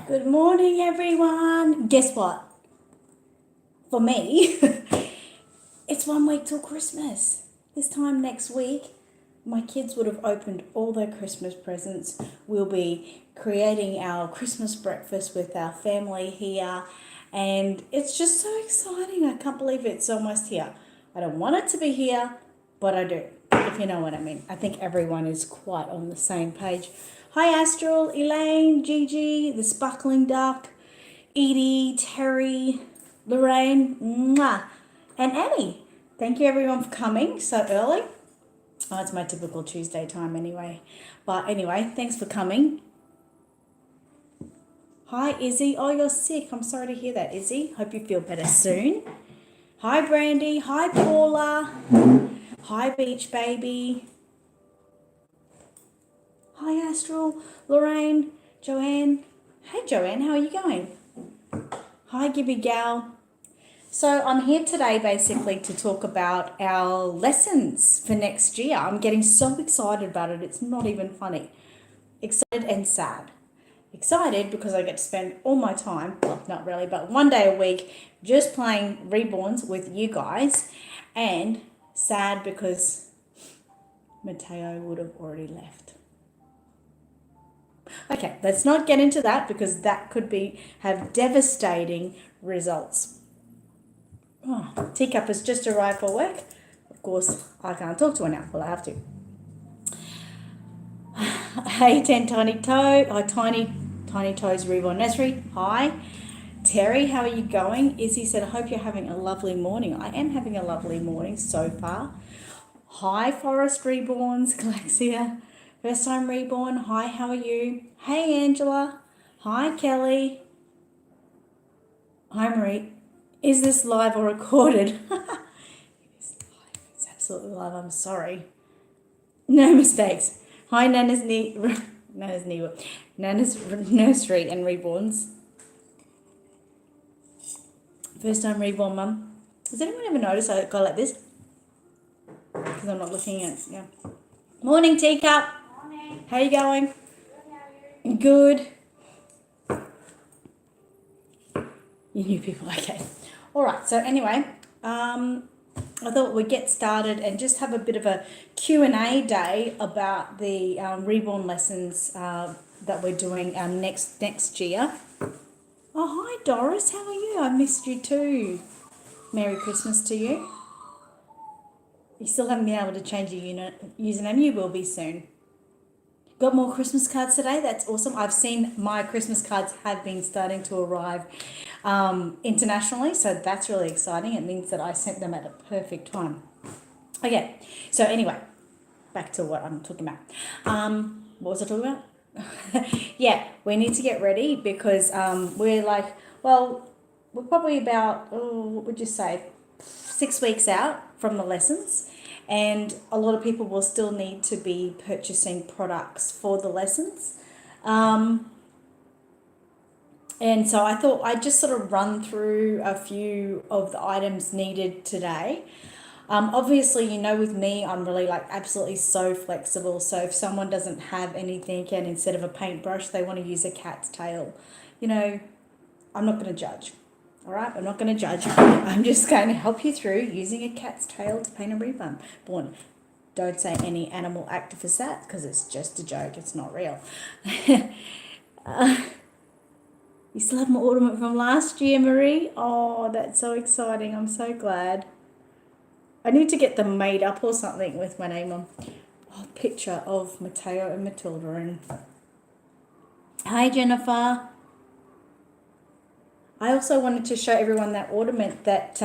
Good morning, everyone. Guess what? For me, it's 1 week till Christmas. This time next week, my kids would have opened all their Christmas presents. We'll be creating our Christmas breakfast with our family here, and it's just so exciting. I can't believe it's almost here. I don't want it to be here, but I do, if you know what I mean. I think everyone is quite on the same page. Hi, Astral, Elaine, Gigi, the Sparkling Duck, Edie, Terry, Lorraine, mwah, and Annie. Thank you, everyone, for coming so early. Oh, it's my typical Tuesday time anyway. But anyway, thanks for coming. Hi, Izzy. Oh, you're sick. I'm sorry to hear that, Izzy. Hope you feel better soon. Hi, Brandy. Hi, Paula. Hi, Beach Baby. Hi, Astral, Lorraine, Joanne. Hey, Joanne, how are you going? Hi, Gibby Gal. So I'm here today basically to talk about our lessons for next year. I'm getting so excited about it. It's not even funny. Excited and sad. Excited because I get to spend all my time, well, not really, but 1 day a week just playing Reborns with you guys. And sad because Matteo would have already left. Okay, let's not get into that because that could have devastating results. Oh, Teacup has just arrived for work. Of course, I can't talk to her now. Well, I have to. Hey, Tiny Toes Reborn Nursery. Hi. Terry, how are you going? Izzy said, I hope you're having a lovely morning. I am having a lovely morning so far. Hi, Forest Reborns. Galaxia. First time Reborn. Hi, how are you? Hey, Angela. Hi, Kelly. Hi, Marie. Is this live or recorded? It is live. It's absolutely live. I'm sorry. No mistakes. Hi, Nana's Nursery and Reborns. First time Reborn, Mum. Has anyone ever noticed I go like this? Because I'm not looking at, yeah. Morning, Teacup. Morning. How you going? Good, how are you? Good. You new people, okay. All right, so anyway, I thought we'd get started and just have a bit of a Q&A day about the Reborn lessons that we're doing next year. Oh, hi, Doris. How are you? I missed you too. Merry Christmas to you. You still haven't been able to change your username. You will be soon. Got more Christmas cards today? That's awesome. I've seen my Christmas cards have been starting to arrive internationally, so that's really exciting. It means that I sent them at a perfect time. Okay, so anyway, back to what I'm talking about. What was I talking about? Yeah, we need to get ready because we're probably about, what would you say, 6 weeks out from the lessons. And a lot of people will still need to be purchasing products for the lessons. And so I thought I'd just sort of run through a few of the items needed today. Obviously, with me, I'm really absolutely so flexible. So if someone doesn't have anything and instead of a paintbrush, they want to use a cat's tail, I'm not going to judge. All right, I'm not going to judge. I'm just going to help you through using a cat's tail to paint a Reborn. Don't say any animal activist that because it's just a joke. It's not real. You still have my ornament from last year, Marie. Oh, that's so exciting. I'm so glad. I need to get them made up or something with my name on. Oh, picture of Matteo and Matilda. And hi, Jennifer. I also wanted to show everyone that ornament that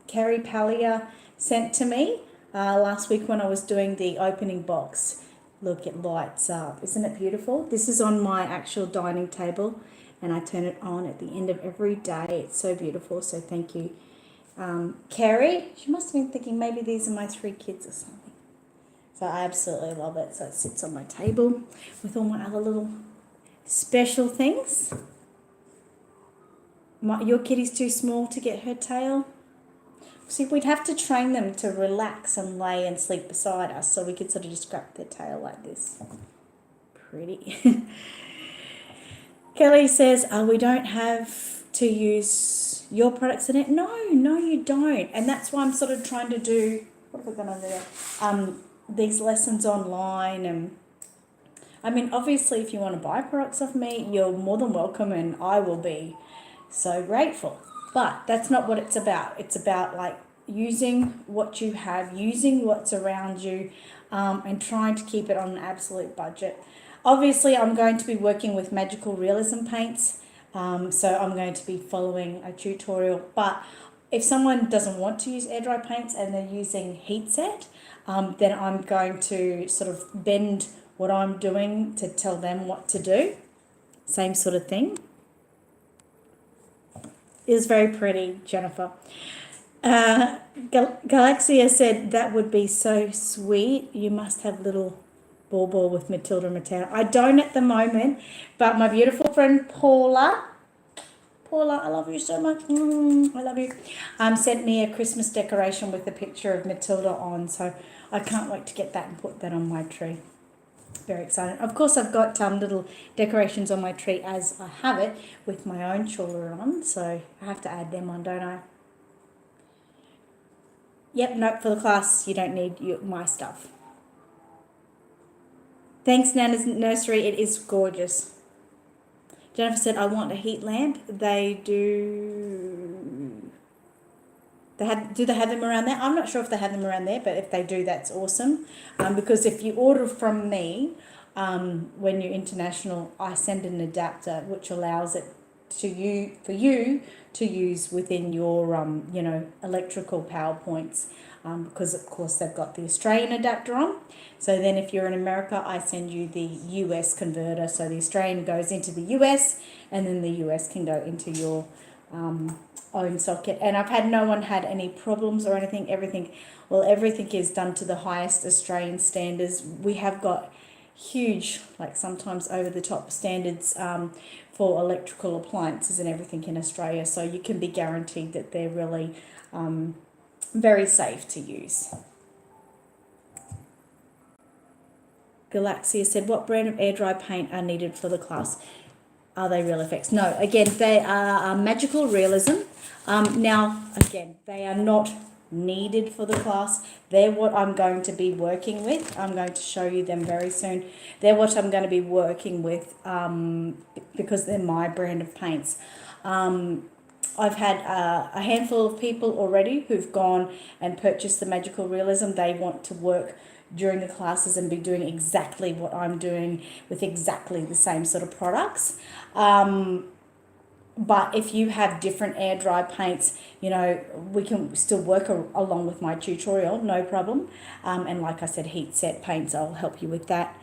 Carrie Pallier sent to me last week when I was doing the opening box. Look, it lights up. Isn't it beautiful? This is on my actual dining table and I turn it on at the end of every day. It's so beautiful. So thank you, Carrie. She must have been thinking maybe these are my 3 kids or something. So I absolutely love it. So it sits on my table with all my other little special things. Your kitty's too small to get her tail. See, we'd have to train them to relax and lay and sleep beside us so we could sort of just grab their tail like this. Pretty. Kelly says, we don't have to use your products in it. No, you don't. And that's why I'm sort of trying to do, what have I got on there? These lessons online. And I mean, obviously, if you want to buy products off me, you're more than welcome, and I will be so grateful. But that's not what it's about. It's about like using what you have, using what's around you, and trying to keep it on an absolute budget. Obviously, I'm going to be working with magical realism paints, so I'm going to be following a tutorial. But if someone doesn't want to use air dry paints and they're using heat set, then I'm going to sort of bend what I'm doing to tell them what to do. Same sort of thing. It is very pretty, Jennifer. Galaxia said, that would be so sweet. You must have little ball with Matilda and Matilda. I don't at the moment, but my beautiful friend Paula, I love you so much. I love you. Sent me a Christmas decoration with a picture of Matilda on, so I can't wait to get that and put that on my tree. Very excited. Of course, I've got little decorations on my tree as I have it with my own children on, so I have to add them on, don't I? Yep, nope, for the class, you don't need my stuff. Thanks, Nana's Nursery. It is gorgeous. Jennifer said, I want a heat lamp. They do. Do they have them around there? I'm not sure if they have them around there, but if they do, that's awesome. Because if you order from me, when you're international, I send an adapter which allows it for you to use within your electrical power points. Because of course they've got the Australian adapter on. So then if you're in America, I send you the US converter. So the Australian goes into the US, and then the US can go into your own socket. And I've had no one had any problems or anything. Everything is done to the highest Australian standards. We have got huge, like sometimes over the top standards for electrical appliances and everything in Australia. So you can be guaranteed that they're really very safe to use. Galaxia said, what brand of air dry paint are needed for the class? Are they Real Effects? No, again, they are magical realism. Now, again, they are not needed for the class. They're what I'm going to be working with. I'm going to show you them very soon. They're what I'm going to be working with because they're my brand of paints. I've had a handful of people already who've gone and purchased the magical realism. They want to work during the classes and be doing exactly what I'm doing with exactly the same sort of products. But if you have different air dry paints, we can still work along with my tutorial, no problem. And like I said, heat set paints, I'll help you with that.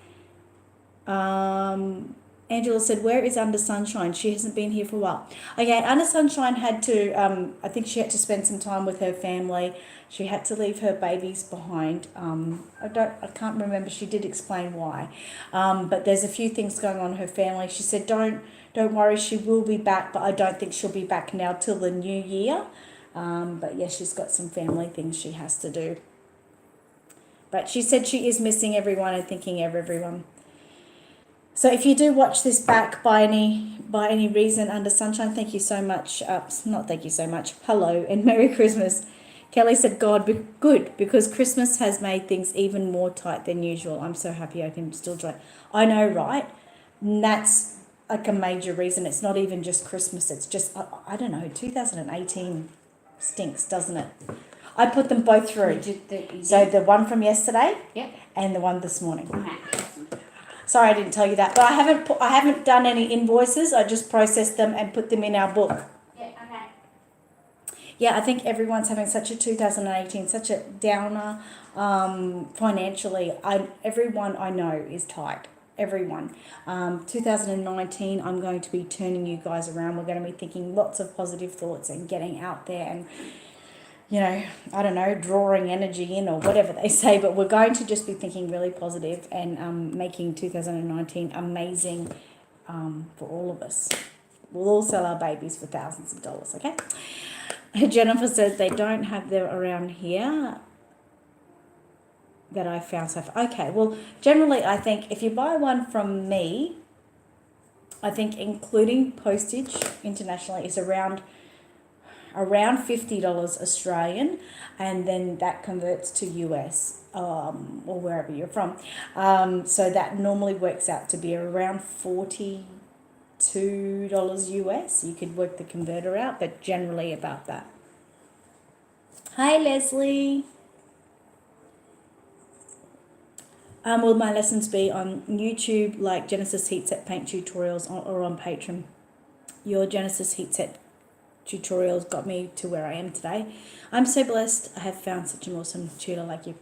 Angela said, where is Under Sunshine? She hasn't been here for a while. Okay, Under Sunshine had to, I think she had to spend some time with her family. She had to leave her babies behind. I can't remember. She did explain why. But there's a few things going on in her family. She said, don't worry, she will be back, but I don't think she'll be back now till the new year. But yeah, she's got some family things she has to do. But she said she is missing everyone and thinking of everyone. So if you do watch this back by any reason, Under Sunshine, thank you so much. Not thank you so much. Hello and Merry Christmas. Kelly said, God, good, because Christmas has made things even more tight than usual. I'm so happy I can still join. I know, right? And that's like a major reason. It's not even just Christmas. It's just, I don't know, 2018 stinks, doesn't it? I put them both through. So the one from yesterday, yep, and the one this morning. Okay. Sorry, I didn't tell you that, but I haven't done any invoices. I just processed them and put them in our book. Yeah, okay. Yeah, I think everyone's having such a 2018, such a downer financially. Everyone I know is tight. Everyone. 2019, I'm going to be turning you guys around. We're going to be thinking lots of positive thoughts and getting out there and, I don't know, drawing energy in or whatever they say, but we're going to just be thinking really positive and making 2019 amazing for all of us. We'll all sell our babies for thousands of dollars, okay? Jennifer says they don't have them around here that I found so far. Okay, well, generally I think if you buy one from me, I think including postage internationally is around $50 Australian, and then that converts to US, or wherever you're from. So that normally works out to be around $42 US. You could work the converter out, but generally about that. Hi, Leslie. Will my lessons be on YouTube, like Genesis Heatset Paint Tutorials, or on Patreon? Your Genesis Heatset tutorials got me to where I am today. I'm so blessed. I have found such an awesome tutor like you.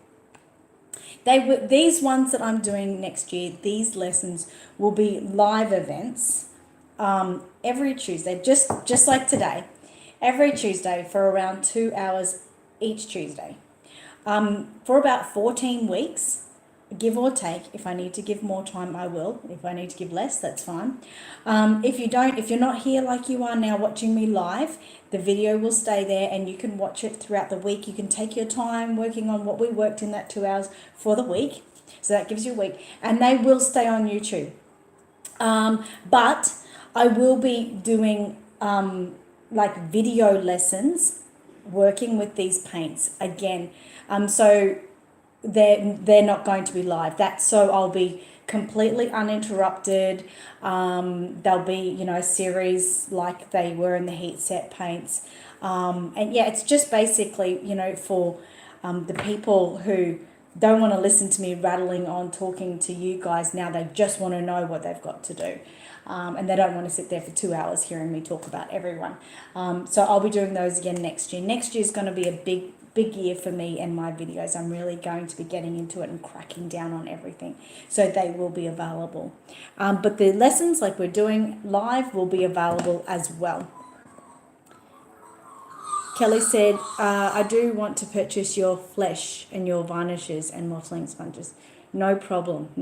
These ones that I'm doing next year, these lessons will be live events every Tuesday, just like today, every Tuesday for around 2 hours each Tuesday, for about 14 weeks. Give or take. If I need to give more time, I will. If I need to give less, that's fine. If you're not here like you are now watching me live, the video will stay there and you can watch it throughout the week. You can take your time working on what we worked in that 2 hours for the week. So that gives you a week. And they will stay on YouTube. But I will be doing like video lessons working with these paints again. So they're not going to be live. That's so I'll be completely uninterrupted. There'll be, a series like they were in the heat set paints. And yeah, it's just basically, for the people who don't want to listen to me rattling on talking to you guys now. They just want to know what they've got to do. And they don't want to sit there for 2 hours hearing me talk about everyone. So I'll be doing those again next year. Next year is going to be a big year for me and my videos. I'm really going to be getting into it and cracking down on everything. So they will be available. But the lessons like we're doing live will be available as well. Kelly said, I do want to purchase your flesh and your varnishes and mottling sponges. No problem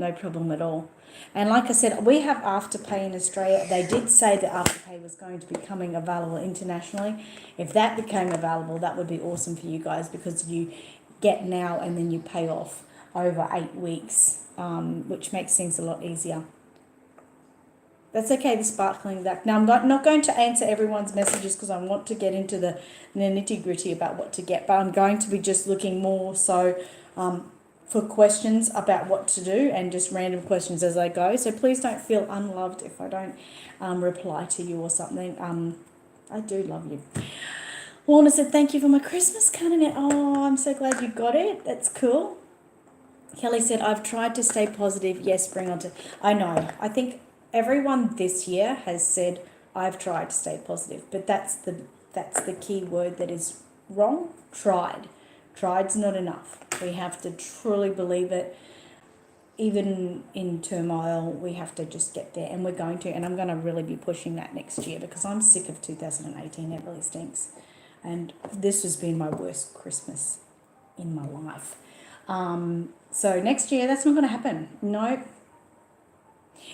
at all. And like I said, we have Afterpay in Australia. They did say that Afterpay was going to be becoming available internationally. If that became available, that would be awesome for you guys, because you get now and then you pay off over 8 weeks, which makes things a lot easier. That's okay, the sparkling duck. Now, I'm not going to answer everyone's messages because I want to get into the nitty-gritty about what to get, but I'm going to be just looking more so for questions about what to do and just random questions as I go. So please don't feel unloved if I don't reply to you or something. I do love you. Lorna said, thank you for my Christmas card, Annette. Oh, I'm so glad you got it. That's cool. Kelly said, I've tried to stay positive. Yes, bring on to... I know. I think everyone this year has said, I've tried to stay positive. But that's the key word that is wrong. Tried. Tried's not enough. We have to truly believe it. Even in turmoil, we have to just get there, and we're going to. And I'm going to really be pushing that next year, because I'm sick of 2018. It really stinks. And this has been my worst Christmas in my life. So next year, that's not going to happen. No.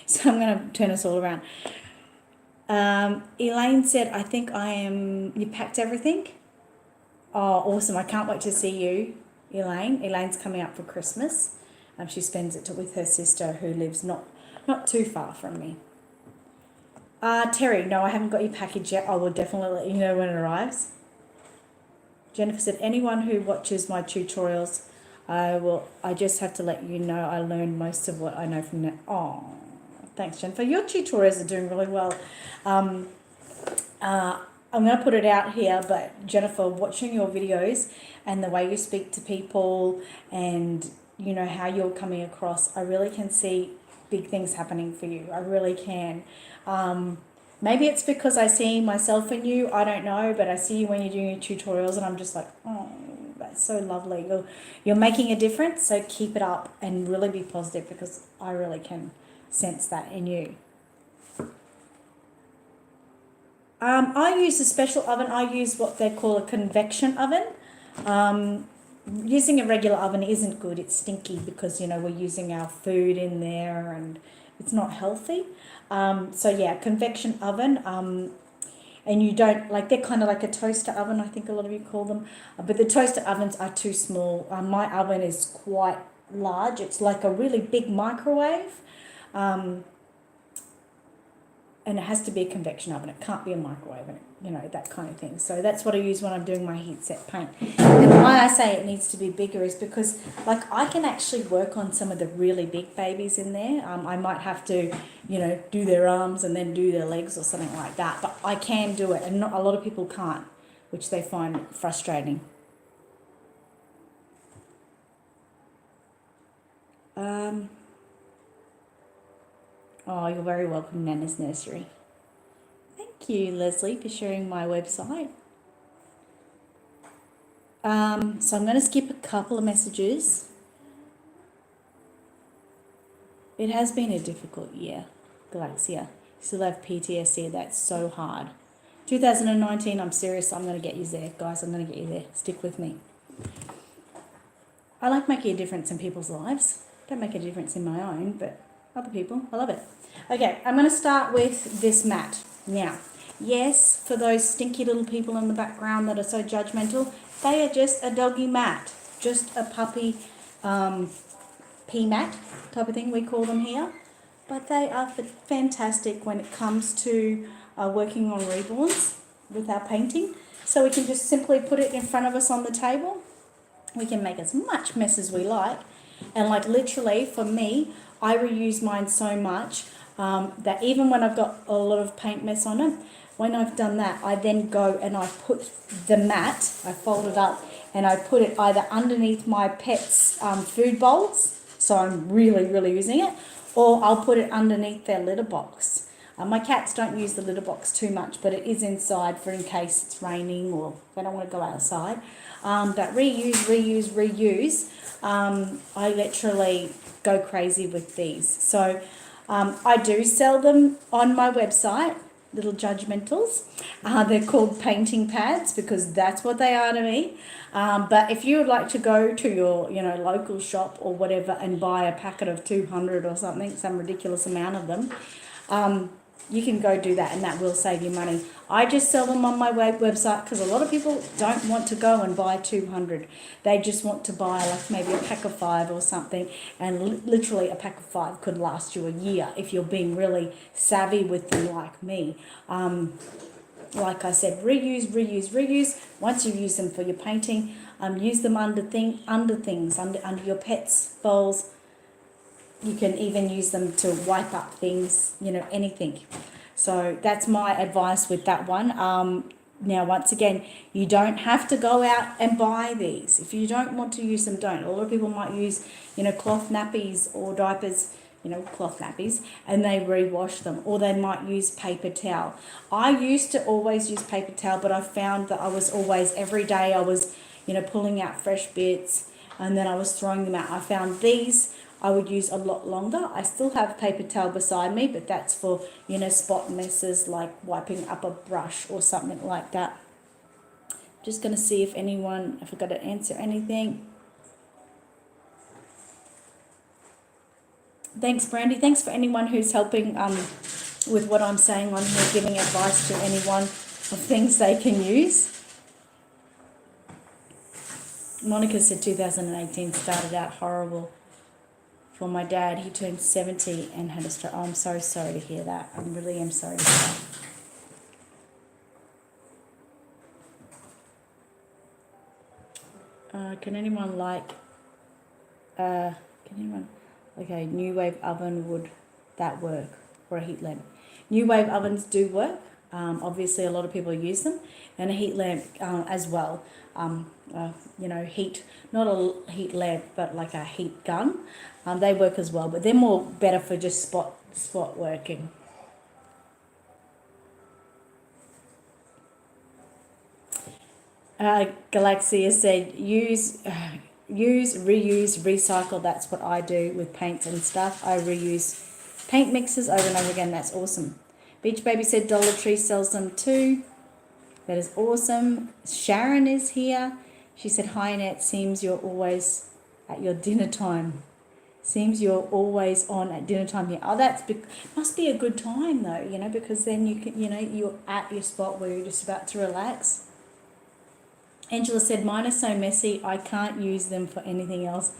So I'm going to turn us all around. Elaine said, I think you packed everything? Oh, awesome. I can't wait to see you, Elaine. Elaine's coming up for Christmas. She spends it with her sister, who lives not too far from me. Terry, no, I haven't got your package yet. I will definitely let you know when it arrives. Jennifer said, anyone who watches my tutorials, I just have to let you know I learned most of what I know from that. Oh, thanks, Jennifer. Your tutorials are doing really well. I'm going to put it out here, but Jennifer, watching your videos and the way you speak to people and, how you're coming across, I really can see big things happening for you. I really can. Maybe it's because I see myself in you. I don't know, but I see you when you're doing your tutorials and I'm just like, oh, that's so lovely. You're making a difference, so keep it up and really be positive, because I really can sense that in you. I use a special oven. I use what they call a convection oven. Using a regular oven isn't good. It's stinky because, we're using our food in there and it's not healthy. So yeah, convection oven. And you don't, they're kind of like a toaster oven, I think a lot of you call them. But the toaster ovens are too small. My oven is quite large. It's like a really big microwave. and it has to be a convection oven. It can't be a microwave, and you know, that kind of thing. So that's what I use when I'm doing my heat set paint. And why I say it needs to be bigger is because, like, I can actually work on some of the really big babies in there. I might have to, you know, do their arms and then do their legs or something like that. But I can do it, and not a lot of people can't, which they find frustrating. Oh, you're very welcome, Nana's Nursery. Thank you, Leslie, for sharing my website. So I'm going to skip a couple of messages. It has been a difficult year, Galaxia. Still have PTSD. That's so hard. 2019, I'm serious. I'm going to get you there, guys. I'm going to get you there. Stick with me. I like making a difference in people's lives. Don't make a difference in my own, but other people, I love it. Okay, I'm going to start with this mat. Now, yes, for those stinky little people in the background that are so judgmental, they are just a doggy mat, just a puppy pea mat type of thing we call them here. But they are fantastic when it comes to working on reborns with our painting. So we can just simply put it in front of us on the table. We can make as much mess as we like. And like literally for me, I reuse mine so much that even when I've got a lot of paint mess on it, when I've done that, I then go and I put the mat, I fold it up and I put it either underneath my pet's food bowls, so I'm really, really using it, or I'll put it underneath their litter box. My cats don't use the litter box too much, but it is inside for in case it's raining or they don't want to go outside. But reuse. I literally go crazy with these. So I do sell them on my website, little judgmentals. They're called painting pads because that's what they are to me. But if you would like to go to your, you know, local shop or whatever and buy a packet of 200 or something, some ridiculous amount of them, you can go do that and that will save you money. I just sell them on my website because a lot of people don't want to go and buy 200. They just want to buy like maybe a pack of 5 or something, and literally a pack of 5 could last you a year if you're being really savvy with them like me. Like I said, reuse. Once you've used them for your painting, use them under your pets' bowls. You can even use them to wipe up things, you know, anything. So that's my advice with that one. Now, once again, you don't have to go out and buy these. If you don't want to use them, don't. A lot of people might use, you know, cloth nappies or diapers, you know, cloth nappies, and they rewash them, or they might use paper towel. I used to always use paper towel, but I found that I was always, every day I was, you know, pulling out fresh bits and then I was throwing them out. I found these I would use a lot longer. I still have paper towel beside me, but that's for, you know, spot messes like wiping up a brush or something like that. Just going to see if I forgot to answer anything. Thanks, Brandy. Thanks for anyone who's helping with what I'm saying on here, giving advice to anyone of things they can use. Monica said 2018 started out horrible for my dad. He turned 70 and had a stroke. Oh, I'm so sorry to hear that. I really am sorry to hear that. Can anyone okay, new wave oven, would that work? Or a heat lamp? New wave ovens do work. Obviously a lot of people use them, and a heat lamp as well. You know, not a heat lamp, but like a heat gun. They work as well, but they're more better for just spot working. Galaxia said, use, reuse, recycle. That's what I do with paints and stuff. I reuse paint mixes over and over again. That's awesome. Beach Baby said Dollar Tree sells them too. That is awesome. Sharon is here. She said, hi, Annette. Seems you're always at your dinner time. Seems you're always on at dinner time here. Oh, must be a good time though, you know, because then you can, you know, you're at your spot where you're just about to relax. Angela said, mine are so messy, I can't use them for anything else.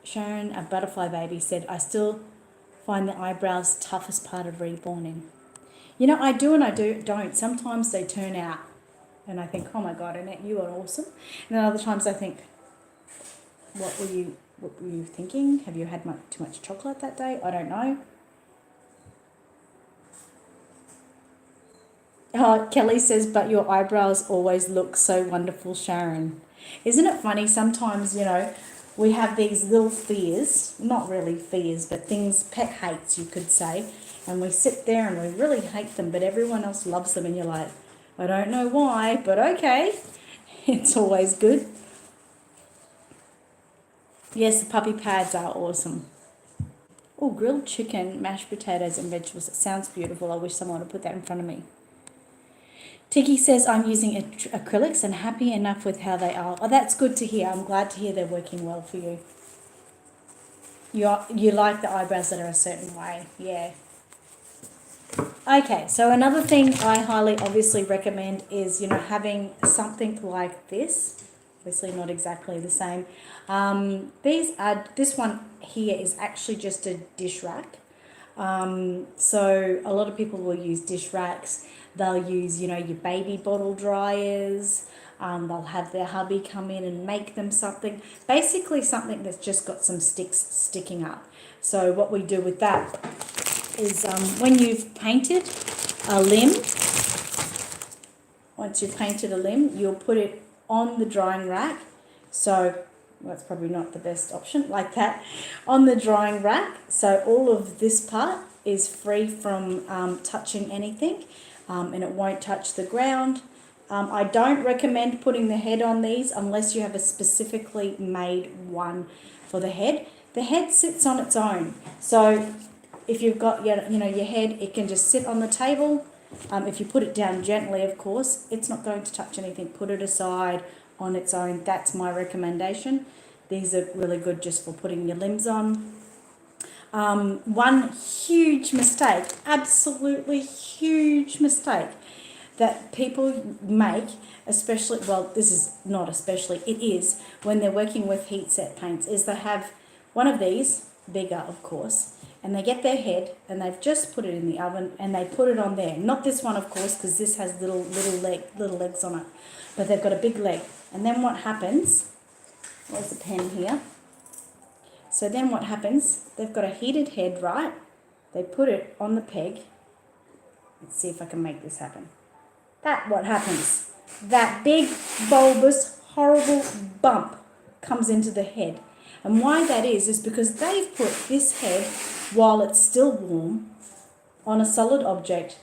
Sharon, a butterfly baby, said, I still find the eyebrows toughest part of reborning. You know, I do and I don't. Sometimes they turn out and I think, oh my God, Annette, you are awesome. And then other times I think, what were you thinking? Have you had too much chocolate that day? I don't know. Oh, Kelly says, but your eyebrows always look so wonderful, Sharon. Isn't it funny? Sometimes, you know, we have these little fears, not really fears, but things, pet hates, you could say, and we sit there and we really hate them, but everyone else loves them, and you're like, I don't know why, but okay. It's always good. Yes, the puppy pads are awesome. Oh, grilled chicken, mashed potatoes and vegetables. It sounds beautiful. I wish someone would put that in front of me. Tiki says, I'm using acrylics and happy enough with how they are. Oh, that's good to hear. I'm glad to hear they're working well for you. You like the eyebrows that are a certain way. Yeah. Okay, so another thing I highly obviously recommend is, you know, having something like this. Obviously not exactly the same. This one here is actually just a dish rack. So a lot of people will use dish racks. They'll use, you know, your baby bottle dryers. They'll have their hubby come in and make them something. Basically something that's just got some sticks sticking up. So what we do with that is when you've painted a limb, you'll put it on the drying rack. So that's probably not the best option, like that, on the drying rack. So all of this part is free from touching anything, and it won't touch the ground. I don't recommend putting the head on these unless you have a specifically made one for the head. The head sits on its own. So if you've got your head, it can just sit on the table. If you put it down gently, of course, it's not going to touch anything. Put it aside on its own. That's my recommendation. These are really good just for putting your limbs on. One huge mistake, absolutely huge mistake that people make, especially, well, this is not especially, it is, when they're working with heat set paints, is they have one of these, bigger of course, and they get their head and they've just put it in the oven and they put it on there. Not this one, of course, because this has little legs on it, but they've got a big leg. And then what happens, where's the pen here? So then what happens, they've got a heated head, right? They put it on the peg. Let's see if I can make this happen. What happens? That big, bulbous, horrible bump comes into the head. And why that is because they've put this head, while it's still warm, on a solid object.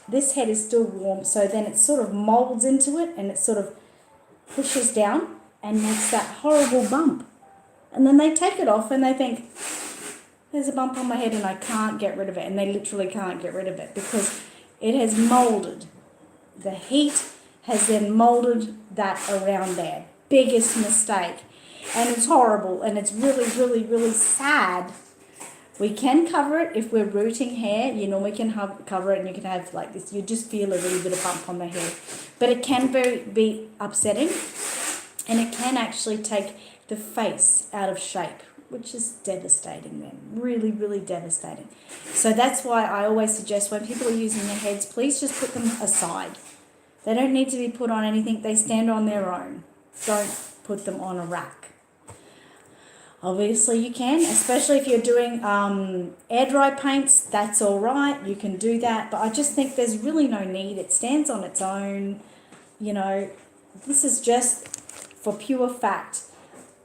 This head is still warm, so then it sort of molds into it and it sort of pushes down and makes that horrible bump. And then they take it off and they think, there's a bump on my head and I can't get rid of it. And they literally can't get rid of it because it has molded. The heat has then molded that around there. Biggest mistake. And it's horrible and it's really, really, really sad. We can cover it if we're rooting hair. You normally can cover it and you can have like this. You just feel a little bit of bump on the hair. But it can be upsetting and it can actually take the face out of shape, which is devastating then. Really, really devastating. So that's why I always suggest when people are using their heads, please just put them aside. They don't need to be put on anything. They stand on their own. Don't put them on a rack. Obviously you can, especially if you're doing air dry paints, that's all right. You can do that. But I just think there's really no need. It stands on its own. You know, this is just for pure fact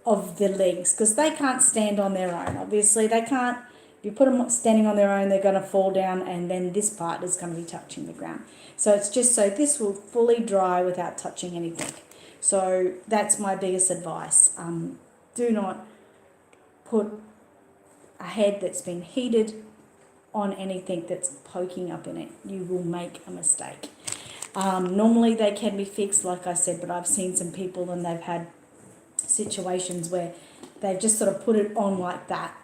of the legs because they can't stand on their own. Obviously they can't. If you put them standing on their own, they're going to fall down and then this part is going to be touching the ground. So it's just so this will fully dry without touching anything. So that's my biggest advice. Do not put a head that's been heated on anything that's poking up in it. You will make a mistake. Normally they can be fixed, like I said, but I've seen some people and they've had situations where they've just sort of put it on like that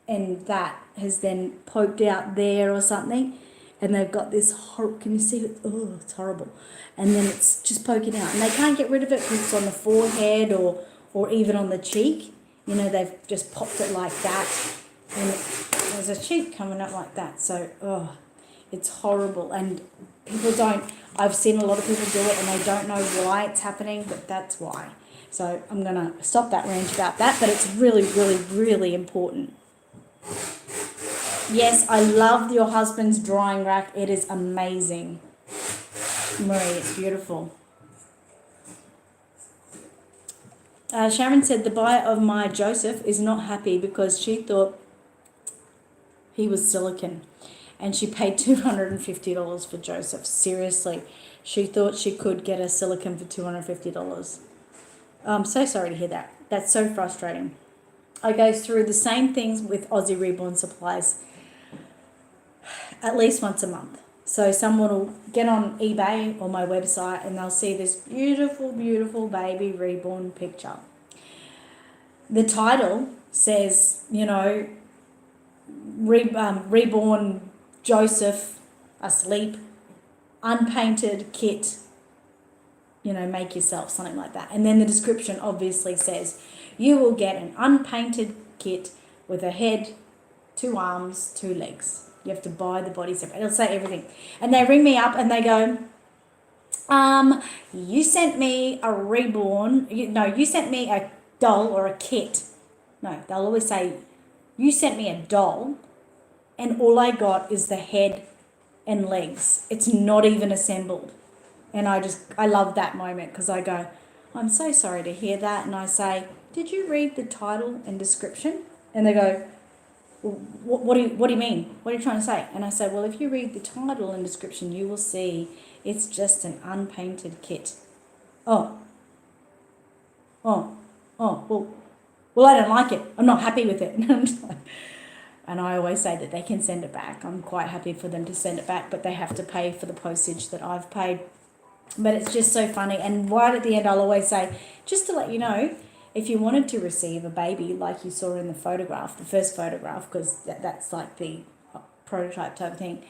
and that has then poked out there or something and they've got this horrible, can you see it? Oh, it's horrible. And then it's just poking out and they can't get rid of it because it's on the forehead or even on the cheek. You know, they've just popped it like that, and there's a cheek coming up like that. So, it's horrible. And people don't, I've seen a lot of people do it and they don't know why it's happening, but that's why. So I'm going to stop that rant about that, but it's really, really, really important. Yes, I love your husband's drying rack. It is amazing. Marie, it's beautiful. Sharon said the buyer of my Joseph is not happy because she thought he was silicone and she paid $250 for Joseph. Seriously, she thought she could get a silicone for $250. I'm so sorry to hear that. That's so frustrating. I go through the same things with Aussie Reborn supplies at least once a month. So someone will get on eBay or my website and they'll see this beautiful, beautiful baby reborn picture. The title says, you know, reborn Joseph asleep, unpainted kit, you know, make yourself, something like that. And then the description obviously says, you will get an unpainted kit with a head, 2 arms, 2 legs. You have to buy the body separate. It'll say everything. And they ring me up and they go, you sent me a reborn, you sent me a doll or a kit. No, they'll always say, you sent me a doll and all I got is the head and legs. It's not even assembled. And I love that moment because I go, I'm so sorry to hear that. And I say, did you read the title and description? And they go, what do you mean? What are you trying to say? And I say, well, if you read the title and description, you will see it's just an unpainted kit. Well, I don't like it. I'm not happy with it. And I always say that they can send it back. I'm quite happy for them to send it back, but they have to pay for the postage that I've paid. But it's just so funny. And right at the end, I'll always say, just to let you know, if you wanted to receive a baby like you saw in the photograph, the first photograph, because that's like the prototype type thing,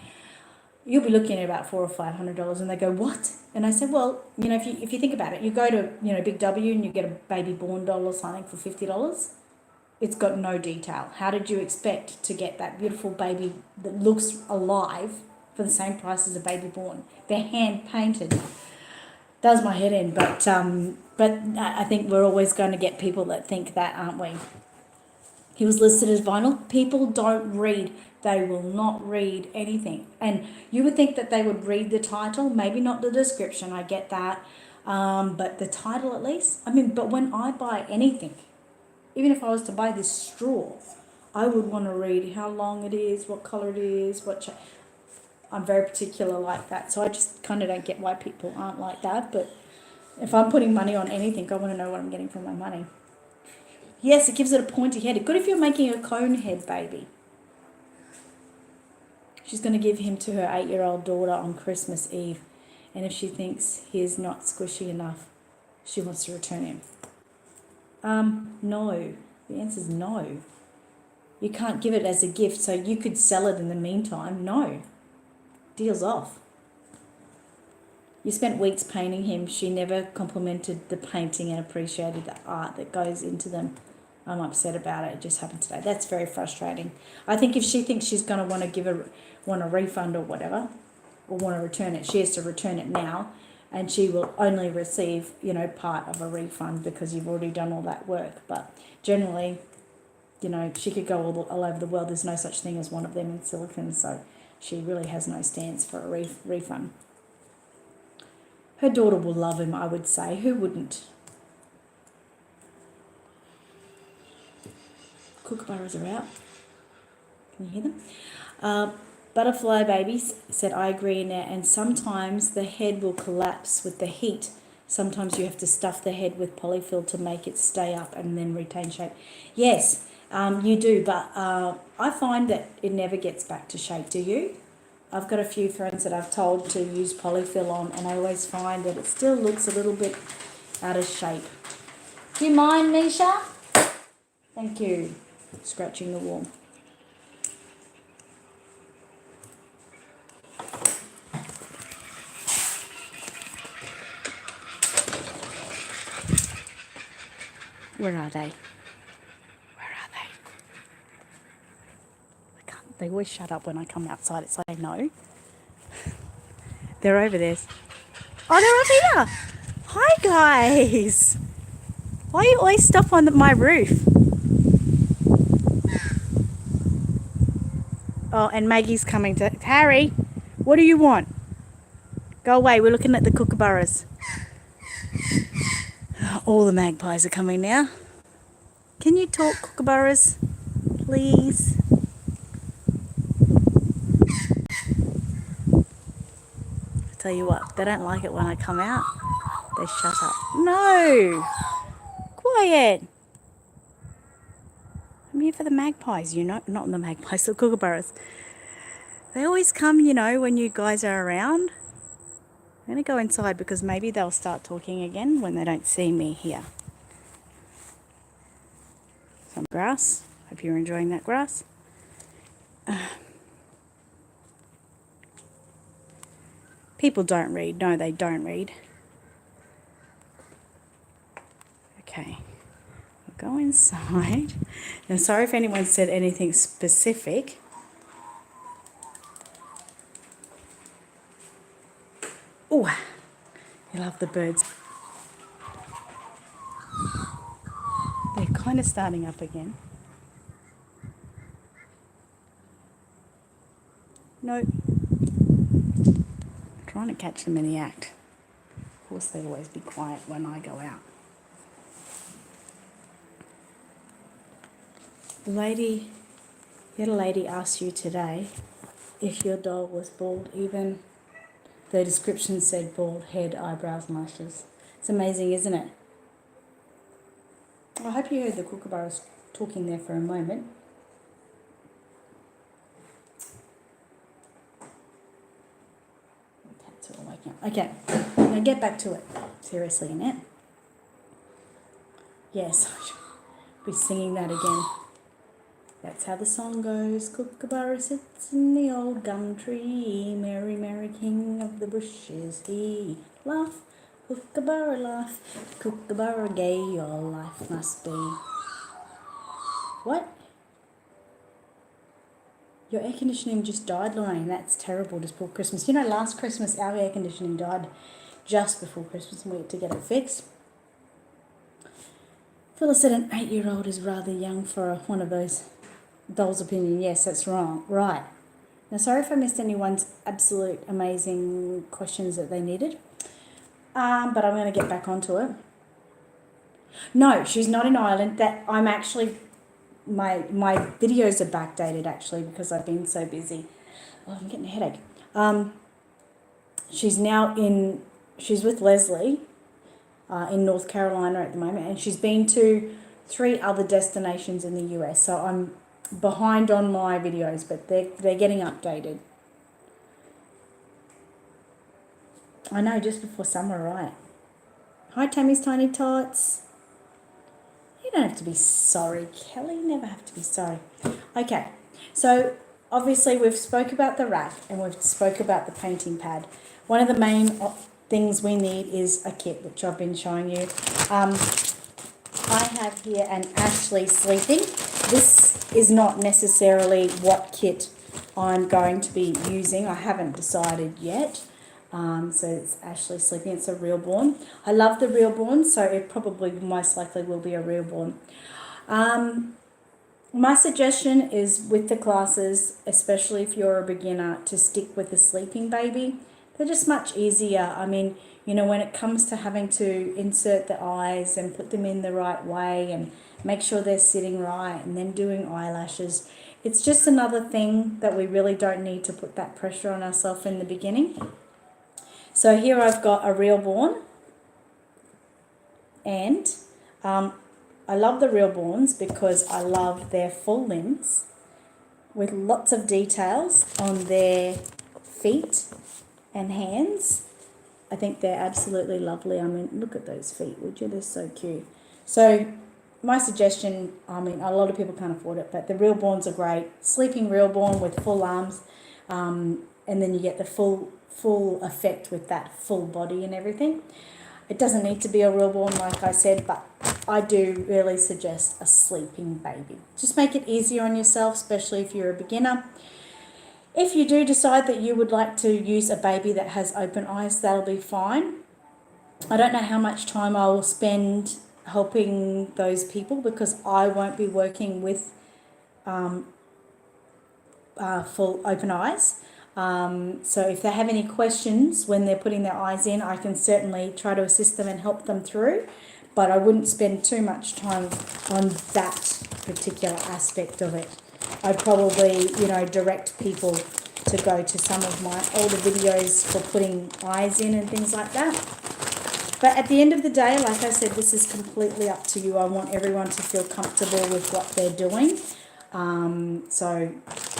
you'll be looking at about $400 or $500. And they go, what? And I said, well, you know, if you think about it, you go to, you know, Big W and you get a baby born doll or something for $50. It's got no detail. How did you expect to get that beautiful baby that looks alive for the same price as a baby born? They're hand painted. Does my head in, but I think we're always going to get people that think that, aren't we? He was listed as vinyl. People don't read. They will not read anything. And you would think that they would read the title, maybe not the description, I get that, but the title at least. I mean, but when I buy anything, even if I was to buy this straw, I would want to read how long it is, what colour it is, I'm very particular like that. So I just kind of don't get why people aren't like that. But if I'm putting money on anything, I want to know what I'm getting for my money. Yes, it gives it a pointy head. Good if you're making a cone head baby. She's going to give him to her 8-year-old daughter on Christmas Eve. And if she thinks he is not squishy enough, she wants to return him. No. The answer is no. You can't give it as a gift, so you could sell it in the meantime. No. Deal's off. You spent weeks painting him. She never complimented the painting and appreciated the art that goes into them. I'm upset about it. It just happened today. That's very frustrating. I think if she thinks she's going to want a refund or whatever, or want to return it, she has to return it now, and she will only receive, you know, part of a refund because you've already done all that work. But generally, you know, she could go all over the world. There's no such thing as one of them in silicone, so she really has no stance for a refund. Her daughter will love him, I would say. Who wouldn't? Kookaburras are out. Can you hear them? Butterfly Babies said, I agree, Annette, and sometimes the head will collapse with the heat. Sometimes you have to stuff the head with polyfill to make it stay up and then retain shape. Yes, you do, but I find that it never gets back to shape. Do you? I've got a few friends that I've told to use polyfill on, and I always find that it still looks a little bit out of shape. Do you mind, Nisha? Thank you. Scratching the wall. Where are they? They always shut up when I come outside. It's like, no. They're over there. Oh, they're up here. Hi, guys. Why you always stop on my roof? Oh, and Maggie's coming to... Harry, what do you want? Go away. We're looking at the kookaburras. All the magpies are coming now. Can you talk, kookaburras? Please. I tell you what, they don't like it when I come out. They shut up. No! Quiet! I'm here for the magpies, you know. Not the magpies, the kookaburras. They always come, you know, when you guys are around. I'm going to go inside because maybe they'll start talking again when they don't see me here. Some grass. Hope you're enjoying that grass. People don't read. No, they don't read. Okay. We'll go inside. I'm sorry if anyone said anything specific. Oh, you love the birds. They're kind of starting up again. No. I'm trying to catch them in the act. Of course, they always be quiet when I go out. You had a lady ask you today if your dog was bald, even the description said bald head, eyebrows, and lashes. It's amazing, isn't it? I hope you heard the kookaburras talking there for a moment. Cats are all waking up. Okay, now get back to it. Seriously, Annette. Yes, I should be singing that again. That's how the song goes. Kookaburra sits in the old gum tree. Merry, merry king of the bushes he. Laugh, kookaburra laugh. Kookaburra gay your life must be. What? Your air conditioning just died, Lorraine. That's terrible just before Christmas. You know, last Christmas our air conditioning died just before Christmas and we had to get it fixed. Phyllis said an 8-year-old is rather young for one of those. Doll's opinion, yes, that's wrong. Right. Now, sorry if I missed anyone's absolute amazing questions that they needed, but I'm going to get back onto it. No, she's not in Ireland. That I'm actually, my videos are backdated actually because I've been so busy. Oh, I'm getting a headache. She's with Leslie in North Carolina at the moment, and she's been to 3 other destinations in the US. So I'm behind on my videos, but they're getting updated. I know, just before summer, right? Hi, Tammy's Tiny Tots. You don't have to be sorry, Kelly. You never have to be sorry. Okay, so obviously we've spoke about the rack and we've spoke about the painting pad. One of the main things we need is a kit, which I've been showing you. I have here an Ashley sleeping. This is not necessarily what kit I'm going to be using. I haven't decided yet. So it's Ashley sleeping. It's a Reborn. I love the Reborn, so it probably most likely will be a Reborn. My suggestion is with the classes, especially if you're a beginner, to stick with the sleeping baby. They're just much easier. I mean, you know, when it comes to having to insert the eyes and put them in the right way and make sure they're sitting right and then doing eyelashes, it's just another thing that we really don't need to put that pressure on ourselves in the beginning. So here I've got a Reborn, and I love the Reborns because I love their full limbs with lots of details on their feet and hands. I think they're absolutely lovely. I mean, look at those feet, would you? They're so cute. So my suggestion, I mean, a lot of people can't afford it, but the Reborns are great. Sleeping Reborn with full arms, and then you get the full effect with that full body and everything. It doesn't need to be a Reborn, like I said, but I do really suggest a sleeping baby. Just make it easier on yourself, especially if you're a beginner. If you do decide that you would like to use a baby that has open eyes, that'll be fine. I don't know how much time I will spend helping those people because I won't be working with full open eyes. So if they have any questions when they're putting their eyes in, I can certainly try to assist them and help them through, but I wouldn't spend too much time on that particular aspect of it. I'd probably, direct people to go to some of my older videos for putting eyes in and things like that. But at the end of the day, like I said, this is completely up to you. I want everyone to feel comfortable with what they're doing. So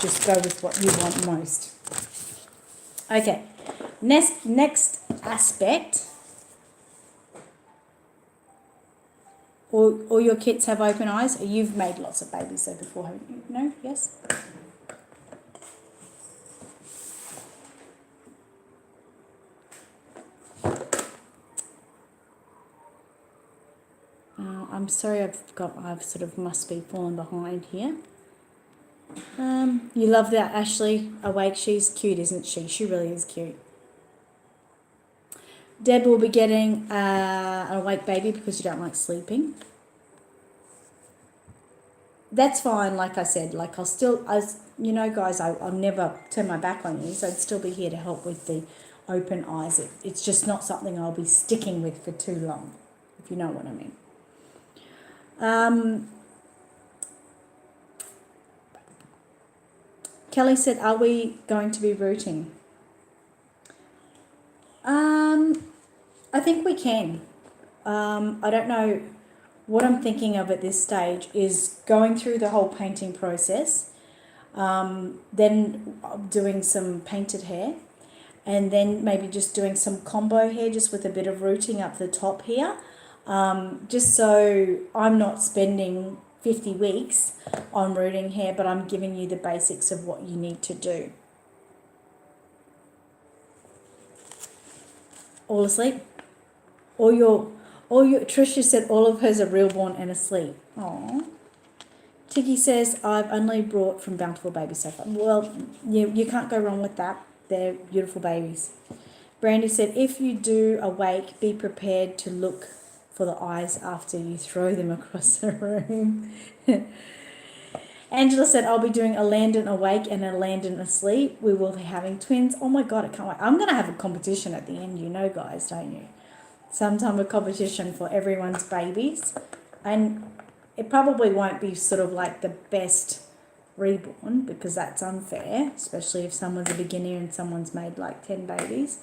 just go with what you want most. Okay, next aspect. All your kids have open eyes. You've made lots of babies though before, haven't you? No? Yes? I'm sorry, I've sort of must be falling behind here. You love that Ashley Awake. She's cute, isn't she? She really is cute. Deb will be getting an awake baby because you don't like sleeping. That's fine, like I said. Like guys, I'll never turn my back on you, so I'd still be here to help with the open eyes. It's just not something I'll be sticking with for too long, if you know what I mean. Kelly said, are we going to be rooting? I think we can. I don't know. What I'm thinking of at this stage is going through the whole painting process, then doing some painted hair, and then maybe just doing some combo hair just with a bit of rooting up the top here, just so I'm not spending 50 weeks on rooting hair, but I'm giving you the basics of what you need to do. All asleep? Tricia said all of hers are reborn and asleep. Aww. Tiggy says, I've only brought from Bountiful Babies so far. Well, you can't go wrong with that. They're beautiful babies. Brandy said, if you do awake, be prepared to look for the eyes after you throw them across the room. Angela said, I'll be doing a Landon awake and a Landon asleep. We will be having twins. Oh my God, I can't wait. I'm going to have a competition at the end, guys, don't you? Sometime a competition for everyone's babies. And it probably won't be sort of like the best reborn because that's unfair, especially if someone's a beginner and someone's made like 10 babies.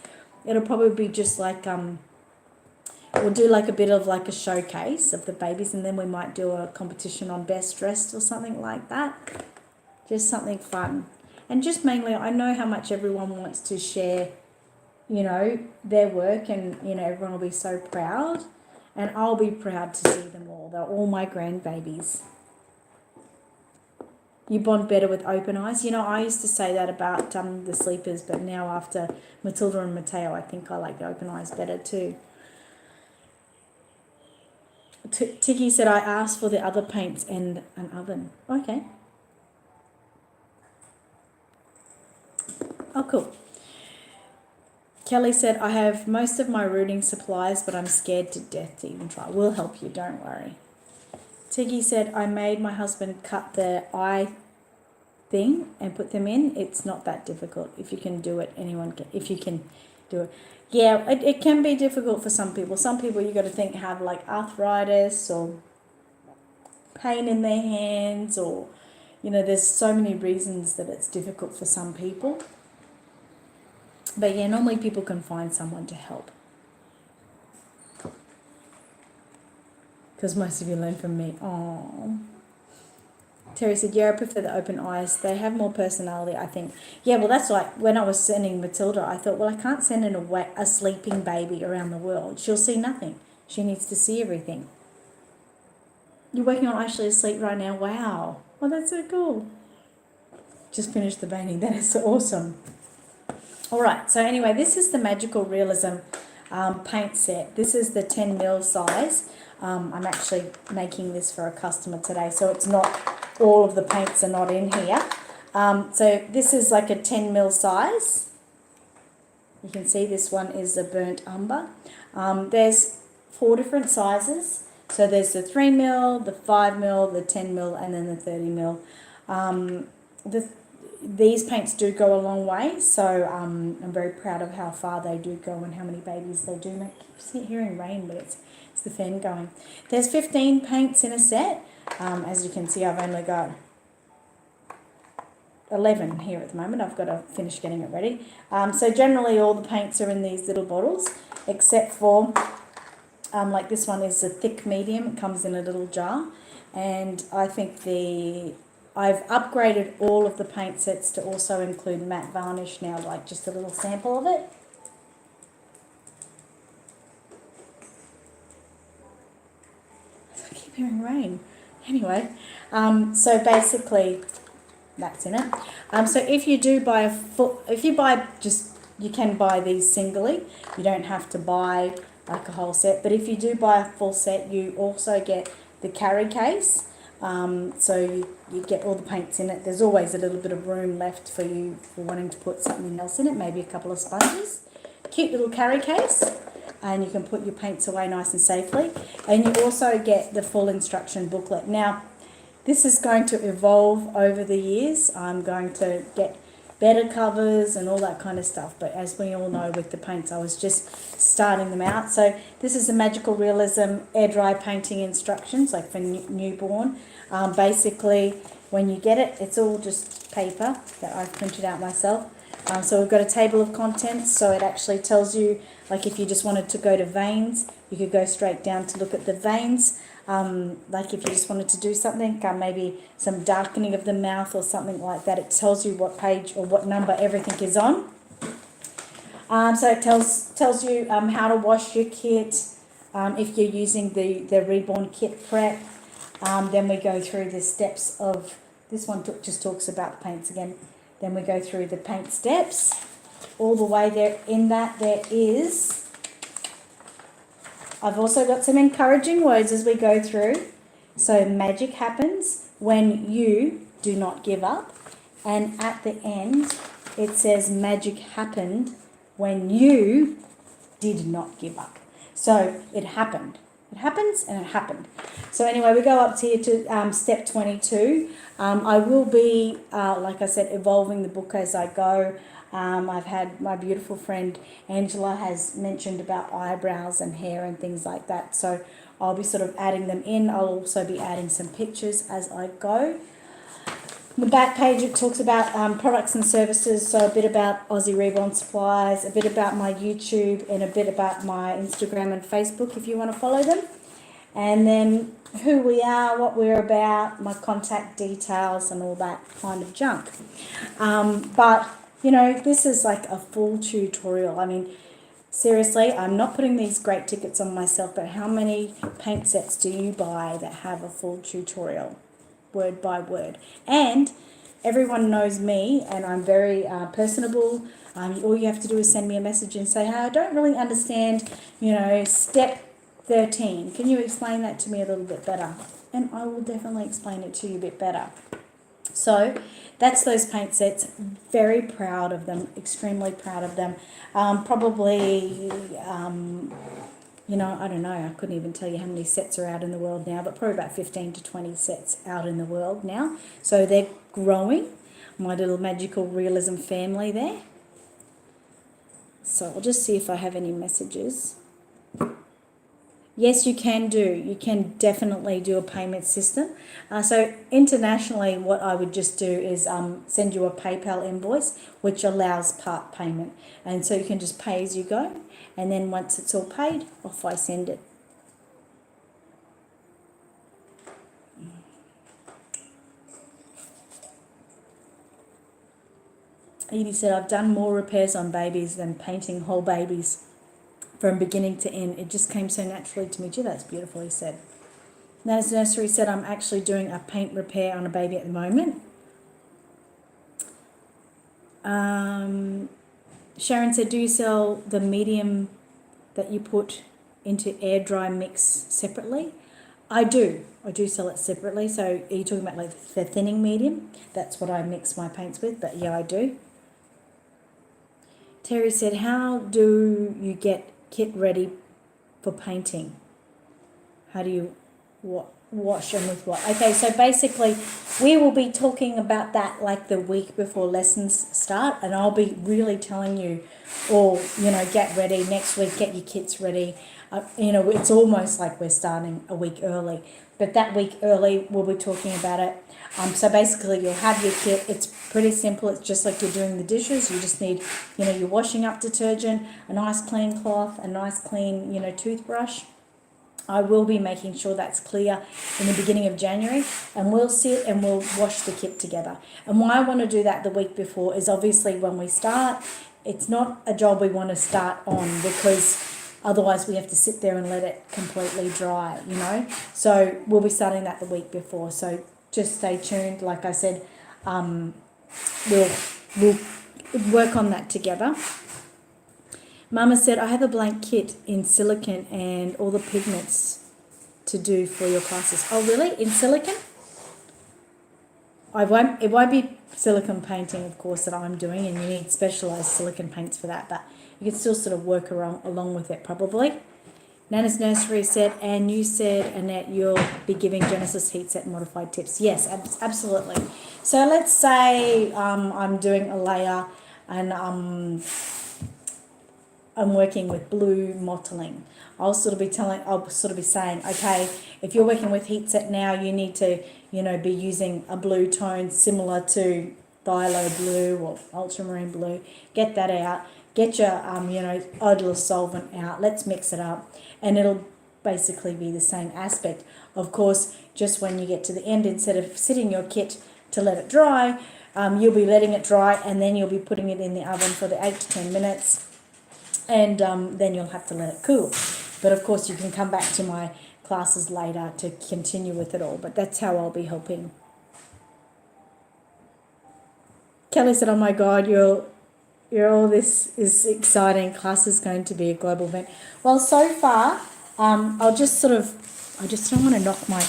It'll probably be just like, we'll do like a bit of like a showcase of the babies, and then we might do a competition on best dressed or something like that. Just something fun. And just mainly, I know how much everyone wants to share, their work, and, everyone will be so proud. And I'll be proud to see them all. They're all my grandbabies. You bond better with open eyes. I used to say that about the sleepers, but now after Matilda and Mateo, I think I like the open eyes better too. Tiki said, I asked for the other paints and an oven. Okay. Oh, cool. Kelly said, I have most of my rooting supplies, but I'm scared to death to even try. We'll help you, don't worry. Tiggy said, I made my husband cut the eye thing and put them in. It's not that difficult. If you can do it, anyone can. If you can do it. Yeah, it can be difficult for some people. Some people you got to think have like arthritis or pain in their hands, or, there's so many reasons that it's difficult for some people. But yeah, normally people can find someone to help. Because most of you learn from me. Aww. Terry said, yeah, I prefer the open eyes. They have more personality, I think. Yeah, well, that's like when I was sending Matilda, I thought, well, I can't send a sleeping baby around the world. She'll see nothing. She needs to see everything. You're working on Ashley asleep right now? Wow. Well, that's so cool. Just finished the painting. That is so awesome. All right. So anyway, this is the magical realism paint set. This is the 10 mil size. I'm actually making this for a customer today, so it's not, all of the paints are not in here. So this is like a 10 mil size. You can see this one is a burnt umber. There's 4 different sizes. So there's the 3 mil, the 5 mil, the 10 mil, and then the 30 mil. These paints do go a long way, so I'm very proud of how far they do go and how many babies they do make. I keep hearing rain, but it's the fan going. There's 15 paints in a set. As you can see, I've only got 11 here at the moment. I've got to finish getting it ready. So generally all the paints are in these little bottles, except for like this one is a thick medium. It comes in a little jar, and I think I've upgraded all of the paint sets to also include matte varnish now, like just a little sample of it. I keep hearing rain. Anyway, so basically that's in it. So if you do buy you can buy these singly. You don't have to buy like a whole set, but if you do buy a full set, you also get the carry case. So you get all the paints in it. There's always a little bit of room left for you for wanting to put something else in it, maybe a couple of sponges. Cute little carry case, and you can put your paints away nice and safely. And you also get the full instruction booklet. Now, this is going to evolve over the years. I'm going to get better covers and all that kind of stuff, but as we all know with the paints, I was just starting them out. So this is the Magical Realism air dry painting instructions, like for newborn. Basically, when you get it, it's all just paper that I've printed out myself. So we've got a table of contents, so it actually tells you, like if you just wanted to go to veins, you could go straight down to look at the veins. Like if you just wanted to do something, maybe some darkening of the mouth or something like that, it tells you what page or what number everything is on. So it tells you how to wash your kit, if you're using the Reborn kit prep. Then we go through the steps of, this one just talks about the paints again. Then we go through the paint steps. All the way there in that there is, I've also got some encouraging words as we go through. So magic happens when you do not give up. And at the end, it says magic happened when you did not give up. So it happened. It happens and it happened. So anyway, we go up to here to step 22. I will be, like I said, evolving the book as I go. I've had my beautiful friend Angela has mentioned about eyebrows and hair and things like that. So I'll be sort of adding them in. I'll also be adding some pictures as I go. On the back page, it talks about products and services, so a bit about Aussie Reborn Supplies, a bit about my YouTube, and a bit about my Instagram and Facebook if you want to follow them. And then who we are, what we're about, my contact details and all that kind of junk. But, you know, this is like a full tutorial. I mean, seriously, I'm not putting these great tickets on myself, but how many paint sets do you buy that have a full tutorial? Word by word. And everyone knows me, and I'm very personable. All you have to do is send me a message and say, hey, I don't really understand, step 13. Can you explain that to me a little bit better? And I will definitely explain it to you a bit better. So that's those paint sets. Very proud of them, extremely proud of them. Probably, I don't know, I couldn't even tell you how many sets are out in the world now, but probably about 15 to 20 sets out in the world now. So they're growing, my little Magical Realism family there. So I'll just see if I have any messages. Yes, you can do. You can definitely do a payment system. So internationally, what I would just do is send you a PayPal invoice, which allows part payment. And so you can just pay as you go. And then once it's all paid, off I send it. Edie said, I've done more repairs on babies than painting whole babies from beginning to end. It just came so naturally to me. Gee, that's beautiful, he said. Nana's Nursery said, I'm actually doing a paint repair on a baby at the moment. Sharon said, do you sell the medium that you put into air dry mix separately? I do sell it separately. So are you talking about like the thinning medium? That's what I mix my paints with, but yeah, I do. Terry said, how do you get kit ready for painting? How do you wash and with what? Okay, so basically we will be talking about that like the week before lessons start, and I'll be really telling you all, get ready next week, get your kits ready. It's almost like we're starting a week early, but that week early we'll be talking about it. So basically you'll have your kit. It's pretty simple. It's just like you're doing the dishes. You just need, your washing up detergent, a nice clean cloth, a nice clean, toothbrush. I will be making sure that's clear in the beginning of January, and we'll sit and we'll wash the kit together. And why I want to do that the week before is obviously when we start, it's not a job we want to start on, because otherwise we have to sit there and let it completely dry, So we'll be starting that the week before. So just stay tuned. Like I said, we'll work on that together. Mama said, I have a blank kit in silicone and all the pigments to do for your classes. Oh, really? In silicone? It won't be silicone painting, of course, that I'm doing, and you need specialised silicone paints for that, but you can still sort of work along with it probably. Nana's Nursery said, and you said, Annette, you'll be giving Genesis heat set modified tips. Yes, absolutely. So let's say I'm doing a layer and I'm working with blue mottling. I'll sort of be saying, okay, if you're working with heat set now, you need to, be using a blue tone similar to phthalo blue or ultramarine blue. Get that out. Get your, odorless solvent out. Let's mix it up. And it'll basically be the same aspect. Of course, just when you get to the end, instead of sitting your kit to let it dry, you'll be letting it dry, and then you'll be putting it in the oven for the 8 to 10 minutes. And then you'll have to let it cool. But of course you can come back to my classes later to continue with it all, but that's how I'll be helping. Kelly said, oh my God, you're all this is exciting. Class is going to be a global event. Well, so far, I just don't want to knock my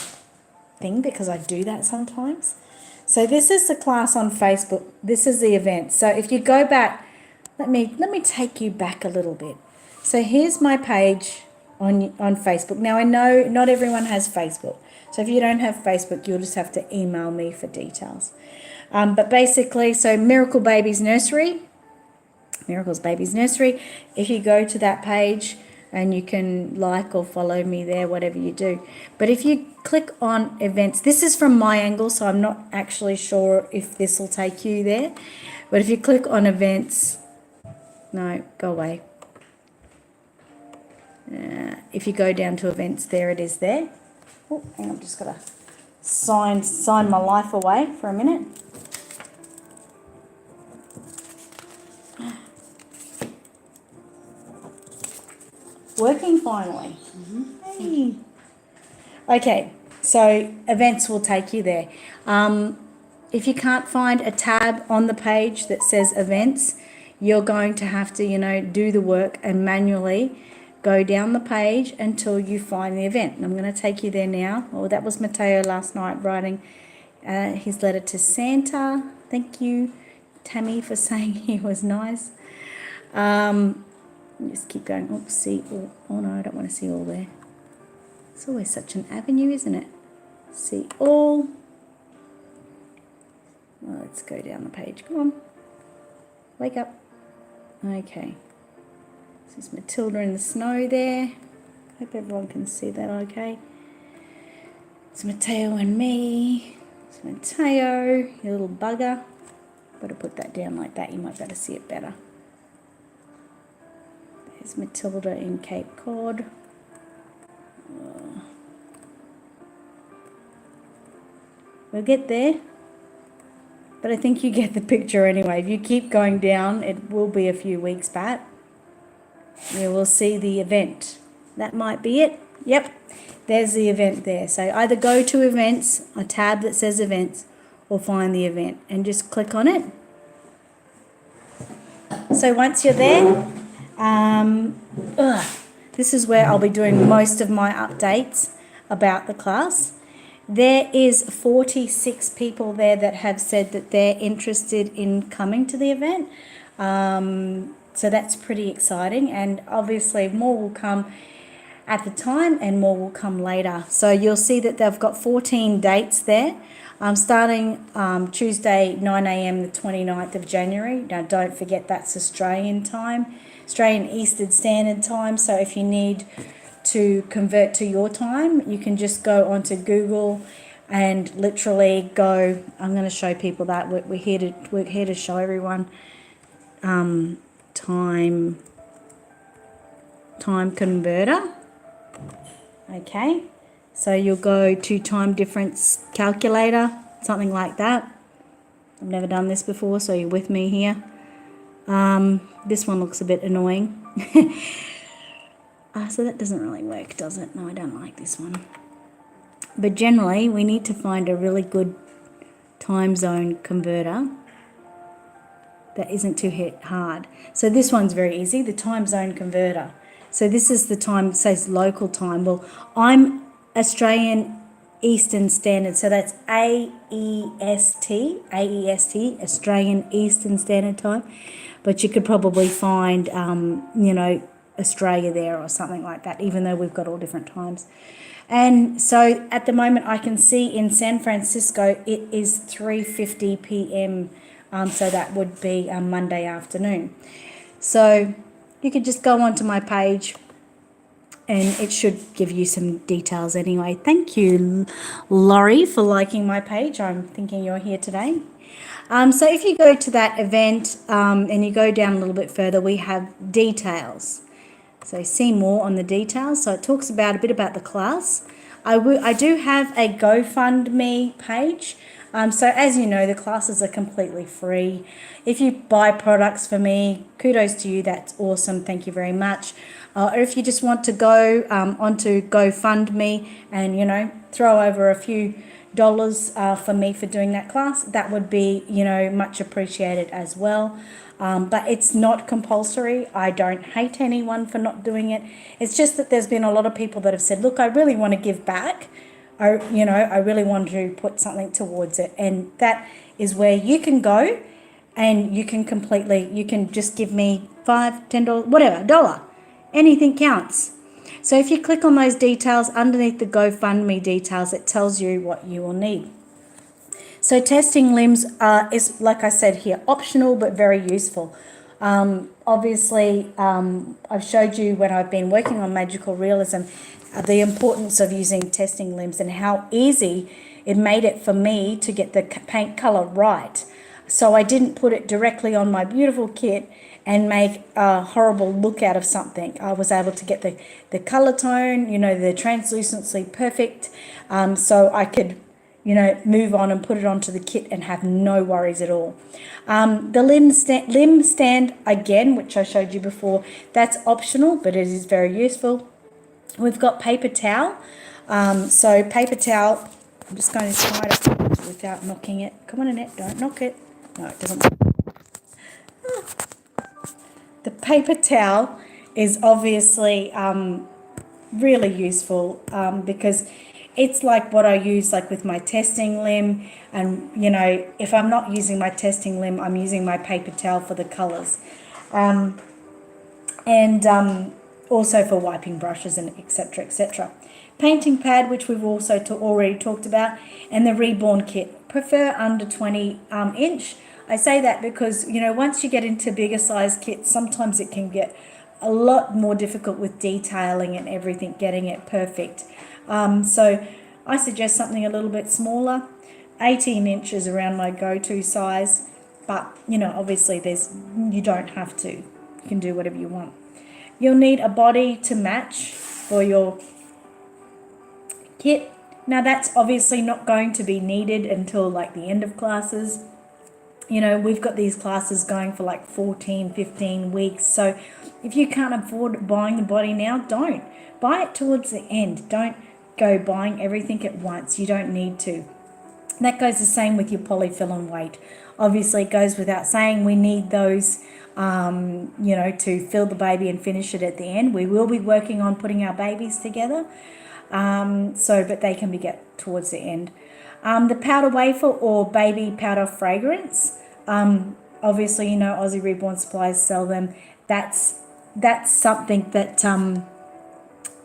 thing, because I do that sometimes. So this is the class on Facebook. This is the event. So if you go back, let me take you back a little bit. So here's my page on Facebook. Now I know not everyone has Facebook. So if you don't have Facebook, you'll just have to email me for details. But basically, so Miracles Babies Nursery, if you go to that page, and you can like or follow me there, whatever you do. But if you click on events, this is from my angle, so I'm not actually sure if this will take you there. But if you click on events, no, go away. If you go down to events, there it is there. Oh, hang on, I've just got to sign my life away for a minute. Working finally. Hey. Okay, so events will take you there. If you can't find a tab on the page that says events, you're going to have to, do the work and manually go down the page until you find the event. And I'm going to take you there now. Oh, that was Mateo last night writing his letter to Santa. Thank you, Tammy, for saying he was nice. Just keep going. Oops, see all. Oh no, I don't want to see all there. It's always such an avenue, isn't it? See all. Well, let's go down the page. Come on. Wake up. Okay. This is Matilda in the snow there. Hope everyone can see that okay. It's Mateo and me. It's Mateo, you little bugger. Better put that down like that. You might better see it better. There's Matilda in Cape Cod. We'll get there. But I think you get the picture anyway. If you keep going down, it will be a few weeks back. You will see the event. That might be it. Yep, there's the event there. So either go to events, a tab that says events, or find the event and just click on it. So once you're there, This is where I'll be doing most of my updates about the class. There is 46 people there that have said that they're interested in coming to the event. So that's pretty exciting, and obviously more will come at the time and more will come later. So you'll see that they've got 14 dates there, starting Tuesday 9 a.m. the 29th of January. Now don't forget that's Australian time, Australian Eastern Standard Time. So if you need to convert to your time, you can just go onto Google and literally go. I'm going to show people that we're here to show everyone time converter. Okay, so you'll go to time difference calculator, something like that. I've never done this before, so you're with me here. This one looks a bit annoying. So that doesn't really work, does it? No, I don't like this one. But generally, we need to find a really good time zone converter that isn't too hard. So this one's very easy, the time zone converter. So this is the time, it says local time. Well, I'm Australian Eastern Standard, so that's AEST, Australian Eastern Standard Time. But you could probably find, Australia there or something like that, even though we've got all different times. And so at the moment I can see in San Francisco it is 3:50 p.m. So that would be Monday afternoon. So you could just go onto my page and it should give you some details anyway. Thank you, Laurie, for liking my page. I'm thinking you're here today. So if you go to that event and you go down a little bit further, we have details. So see more on the details. So it talks about a bit about the class. I do have a GoFundMe page. So as you know, the classes are completely free. If you buy products for me, kudos to you. That's awesome. Thank you very much. Or if you just want to go onto GoFundMe and, throw over a few dollars for me for doing that class, that would be, much appreciated as well. But it's not compulsory. I don't hate anyone for not doing it. It's just that there's been a lot of people that have said, look, I really want to give back. I really want to put something towards it. And that is where you can go and you can just give me $5, $10, whatever, $1. Anything counts. So if you click on those details underneath the GoFundMe details, it tells you what you will need. So testing limbs is, like I said here, optional but very useful. Obviously, I've showed you when I've been working on magical realism the importance of using testing limbs and how easy it made it for me to get the paint color right. So I didn't put it directly on my beautiful kit and make a horrible look out of something. I was able to get the color tone, the translucency perfect, so I could move on and put it onto the kit and have no worries at all. The limb stand, again, which I showed you before, that's optional, but it is very useful. We've got paper towel. So paper towel, I'm just going to try it without knocking it. Come on, Annette, don't knock it. No, it doesn't. The paper towel is obviously really useful because it's like what I use like with my testing limb, and if I'm not using my testing limb, I'm using my paper towel for the colors, and also for wiping brushes and etc. etc. Painting pad, which we've also already talked about, and the Reborn kit. Prefer under 20 inch. I say that because once you get into bigger size kits, sometimes it can get a lot more difficult with detailing and everything, getting it perfect. So I suggest something a little bit smaller. 18 inches around my go-to size, but obviously you don't have to. You can do whatever you want. You'll need a body to match for your kit. Now that's obviously not going to be needed until like the end of classes. We've got these classes going for like 14, 15 weeks. So if you can't afford buying the body now, don't. Buy it towards the end. Don't go buying everything at once. You don't need to. That goes the same with your polyfill and weight. Obviously, it goes without saying we need those, you know, to fill the baby and finish it at the end. We will be working on putting our babies together, but they can be get towards the end. The powder wafer or baby powder fragrance. Obviously, you know, Aussie Reborn Supplies sell them. That's something that,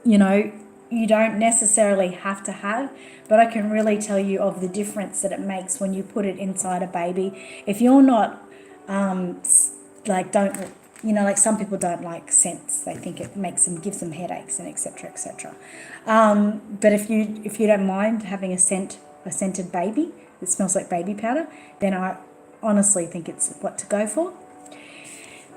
you know, you don't necessarily have to have, but I can really tell you of the difference that it makes when you put it inside a baby. If you're not, don't, you know, like some people don't like scents. They think it gives them headaches and etc. etc. But if you don't mind having a scented baby that smells like baby powder, then I honestly think it's what to go for.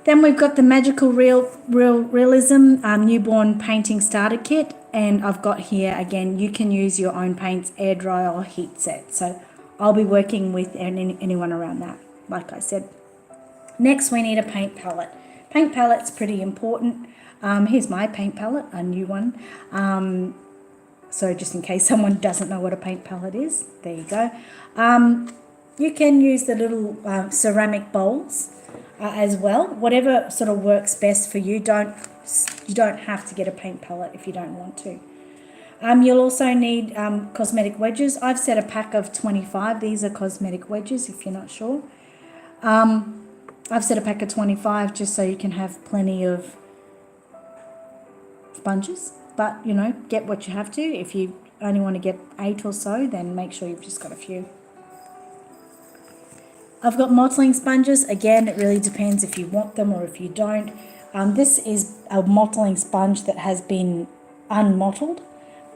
Then we've got the Magical Realism Newborn Painting Starter Kit, and I've got here again, you can use your own paints, air dry or heat set. So I'll be working with anyone around that, like I said. Next, we need a paint palette. Paint palette's pretty important. Here's my paint palette, a new one. So just in case someone doesn't know what a paint palette is, there you go. You can use the little ceramic bowls as well. Whatever sort of works best for you. You don't have to get a paint palette if you don't want to. You'll also need cosmetic wedges. I've set a pack of 25. These are cosmetic wedges if you're not sure. I've set a pack of 25 just so you can have plenty of sponges. But, you know, get what you have to. If you only want to get 8 or so, then make sure you've just got a few. I've got mottling sponges. Again, it really depends if you want them or if you don't. This is a mottling sponge that has been unmottled,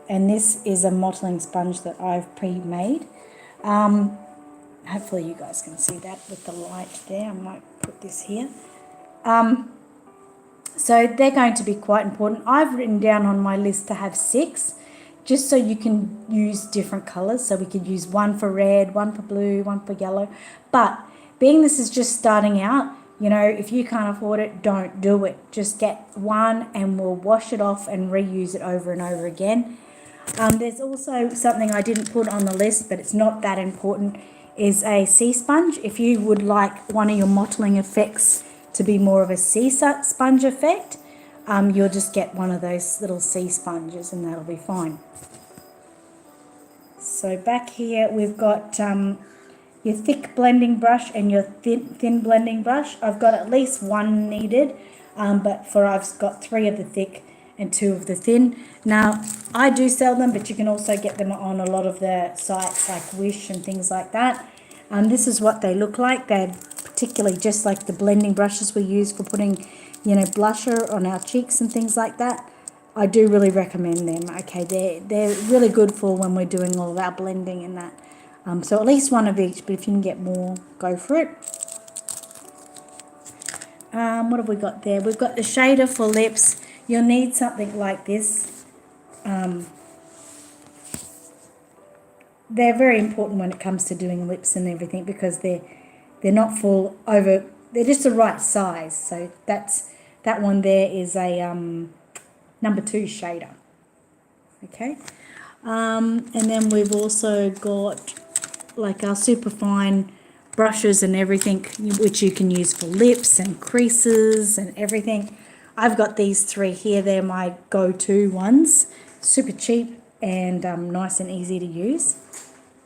and this is a mottling sponge that I've pre-made. Hopefully you guys can see that with the light there. I might put this here. So they're going to be quite important. I've written down on my list to have 6, just so you can use different colours. So we could use one for red, one for blue, one for yellow. But being this is just starting out, you know, if you can't afford it, don't do it. Just get one and we'll wash it off and reuse it over and over again. There's also something I didn't put on the list, but it's not that important, is a sea sponge. If you would like one of your mottling effects to be more of a sea sponge effect, you'll just get one of those little sea sponges and that'll be fine. So back here we've got your thick blending brush and your thin blending brush. I've got at least one needed, but I've got 3 of the thick and 2 of the thin. Now, I do sell them, but you can also get them on a lot of the sites like Wish and things like that. This is what they look like. They're particularly just like the blending brushes we use for putting, you know, blusher on our cheeks and things like that. I do really recommend them. Okay, they're really good for when we're doing all of our blending and that. So at least one of each, but if you can get more, go for it. What have we got there? We've got the shader for lips. You'll need something like this. They're very important when it comes to doing lips and everything, because they're not full over. They're just the right size. So that one there is a number 2 shader. Okay, and then we've also got like our super fine brushes and everything, which you can use for lips and creases and everything. I've got these 3 here. They're my go-to ones. Super cheap and nice and easy to use.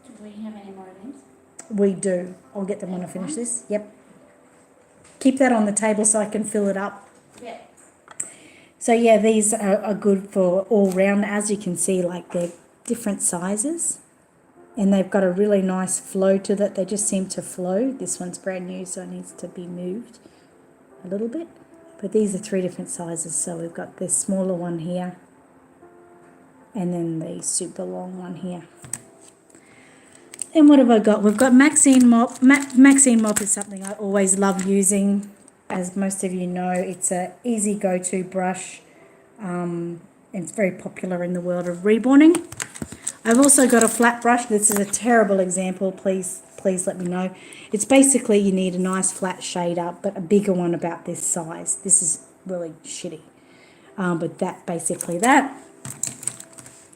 Do we have any more of these? We do. I'll get them when I finish this. Yep. Keep that on the table so I can fill it up. Yeah. So yeah, these are good for all round. As you can see, like they're different sizes. And they've got a really nice flow to that. They just seem to flow. This one's brand new, so it needs to be moved a little bit. But these are 3 different sizes. So we've got this smaller one here, and then the super long one here. And what have I got? We've got Maxine Mop. Maxine Mop is something I always love using. As most of you know, it's an easy go-to brush. And it's very popular in the world of reborning. I've also got a flat brush. This is a terrible example. Please let me know. It's basically you need a nice flat shader, but a bigger one about this size. This is really shitty. But basically that.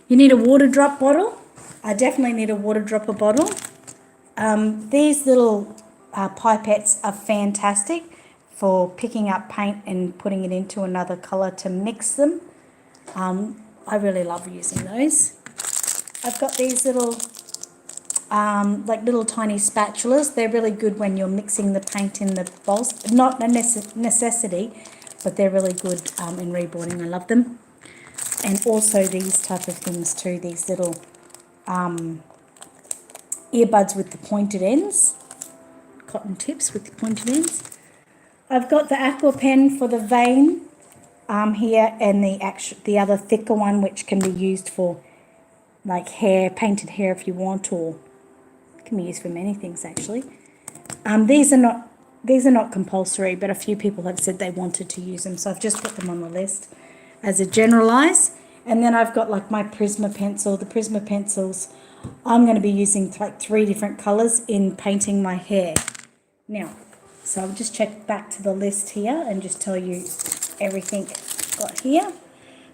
You need a water drop bottle. I definitely need a water dropper bottle. These little pipettes are fantastic for picking up paint and putting it into another colour to mix them. I really love using those. I've got these little like little tiny spatulas. They're really good when you're mixing the paint in the bowls. Not a necessity, but they're really good in reboarding. I love them. And also these type of things too, these little earbuds with the pointed ends, cotton tips with the pointed ends. I've got the aqua pen for the vein here, and the other thicker one, which can be used for like hair, painted hair if you want, or can be used for many things actually. These are not compulsory, but a few people have said they wanted to use them, so I've just put them on the list as a generalise. And then I've got like my Prisma pencil. The Prisma pencils, I'm going to be using like 3 different colours in painting my hair. Now, so I'll just check back to the list here and just tell you everything got here.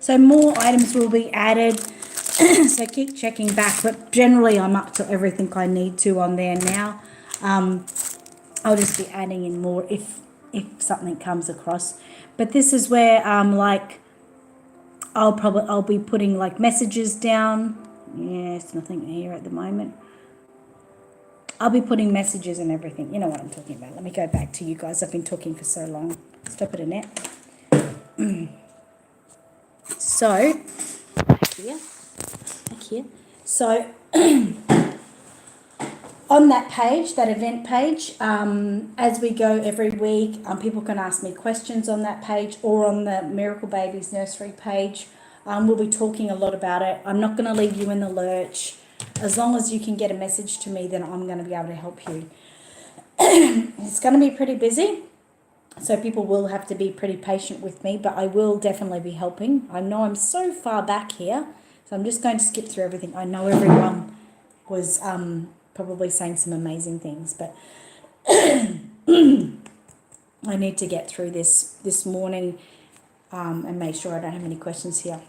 So more items will be added, so keep checking back, but generally I'm up to everything I need to on there now. I'll just be adding in more if something comes across. But this is where like I'll be putting like messages down. Yes, nothing here at the moment. I'll be putting messages and everything. You know what I'm talking about. Let me go back to you guys. I've been talking for so long. Stop it, Annette. So, back here. So, on that page, that event page, as we go every week, people can ask me questions on that page or on the Miracle Babies Nursery page. We'll be talking a lot about it. I'm not going to leave you in the lurch. As long as you can get a message to me, then I'm going to be able to help you. It's going to be pretty busy, so people will have to be pretty patient with me, but I will definitely be helping. I know I'm so far back here, so I'm just going to skip through everything. I know everyone was probably saying some amazing things, but I need to get through this morning and make sure I don't have any questions here.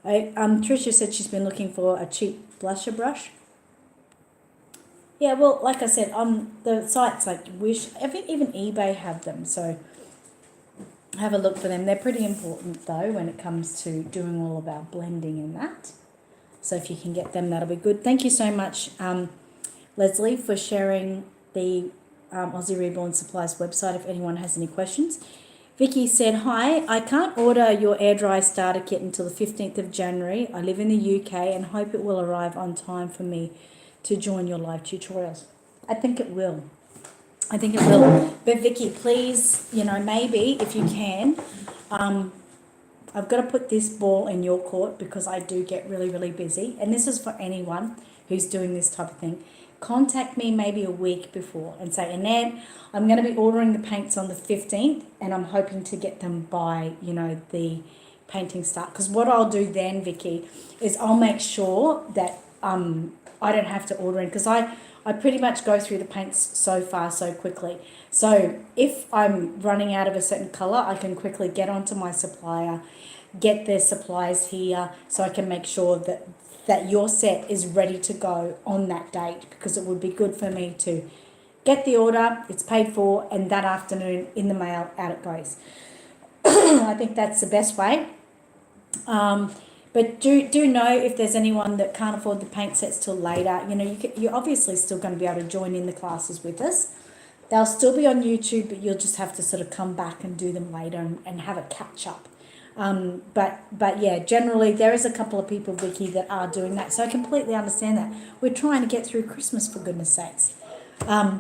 Tricia said she's been looking for a cheap blusher brush. Yeah, well, like I said, the sites like Wish, even eBay have them, so have a look for them. They're pretty important though when it comes to doing all of our blending and that. So if you can get them, that'll be good. Thank you so much, Leslie, for sharing the Aussie Reborn Supplies website if anyone has any questions. Vicky said, hi, I can't order your air dry starter kit until the 15th of January. I live in the UK and hope it will arrive on time for me to join your live tutorials. I think it will. But Vicky, please, maybe if you can, I've got to put this ball in your court because I do get really, really busy. And this is for anyone who's doing this type of thing. Contact me maybe a week before and say, Annette, I'm going to be ordering the paints on the 15th and I'm hoping to get them by, the painting start. Because what I'll do then, Vicky, is I'll make sure that I don't have to order in, because I pretty much go through the paints so far so quickly. So if I'm running out of a certain colour, I can quickly get onto my supplier, get their supplies here, so I can make sure that your set is ready to go on that date, because it would be good for me to get the order, it's paid for, and that afternoon in the mail, out it goes. I think that's the best way. But do know if there's anyone that can't afford the paint sets till later, you're obviously still going to be able to join in the classes with us. They'll still be on YouTube, but you'll just have to sort of come back and do them later and have a catch up. But yeah, generally there is a couple of people, Vicky, that are doing that. So I completely understand that. We're trying to get through Christmas, for goodness sakes. Yeah,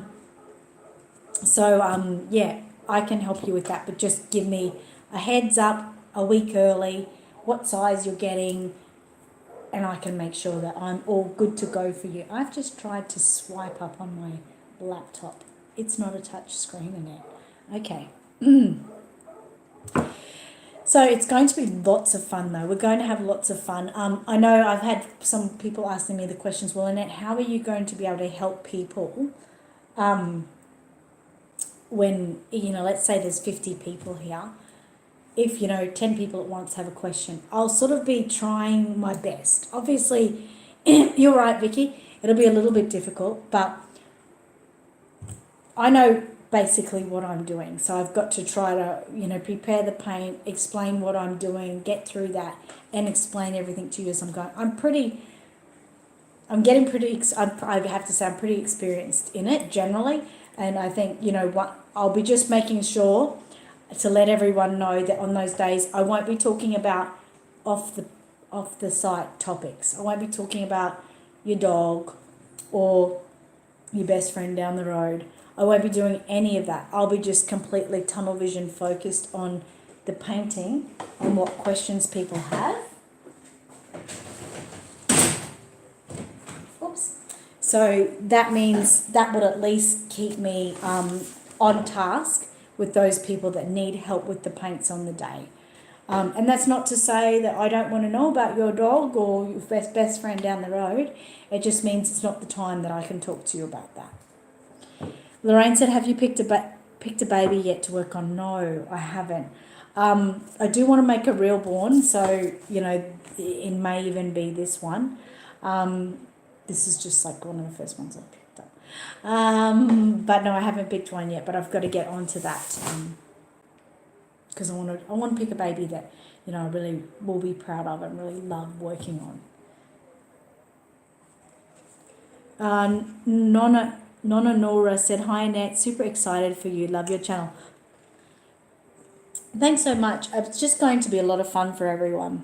I can help you with that, but just give me a heads up a week early, what size you're getting, and I can make sure that I'm all good to go for you. I've just tried to swipe up on my laptop. It's not a touch screen in it. Okay. So it's going to be lots of fun though. We're going to have lots of fun. I know I've had some people asking me the questions, well, Annette, how are you going to be able to help people when, let's say there's 50 people here. If, 10 people at once have a question, I'll sort of be trying my best. Obviously, You're right, Vicky. It'll be a little bit difficult, but I know basically what I'm doing. So I've got to try to, prepare the paint, explain what I'm doing, get through that, and explain everything to you as I'm going. I have to say I'm pretty experienced in it generally. And I think, I'll be just making sure to let everyone know that on those days I won't be talking about off the site topics. I won't be talking about your dog or your best friend down the road. I won't be doing any of that. I'll be just completely tunnel vision focused on the painting and what questions people have. Oops. So that means that would at least keep me on task with those people that need help with the paints on the day. And that's not to say that I don't want to know about your dog or your best friend down the road. It just means it's not the time that I can talk to you about that. Lorraine said, have you picked a baby yet to work on? No, I haven't. I do want to make a Reborn, so, it may even be this one. This is just like one of the first ones I picked up. But no, I haven't picked one yet, but I've got to get onto that. Because I want to pick a baby that, I really will be proud of and really love working on. Nonna Nora said, hi Annette, super excited for you, love your channel. Thanks so much. It's just going to be a lot of fun for everyone.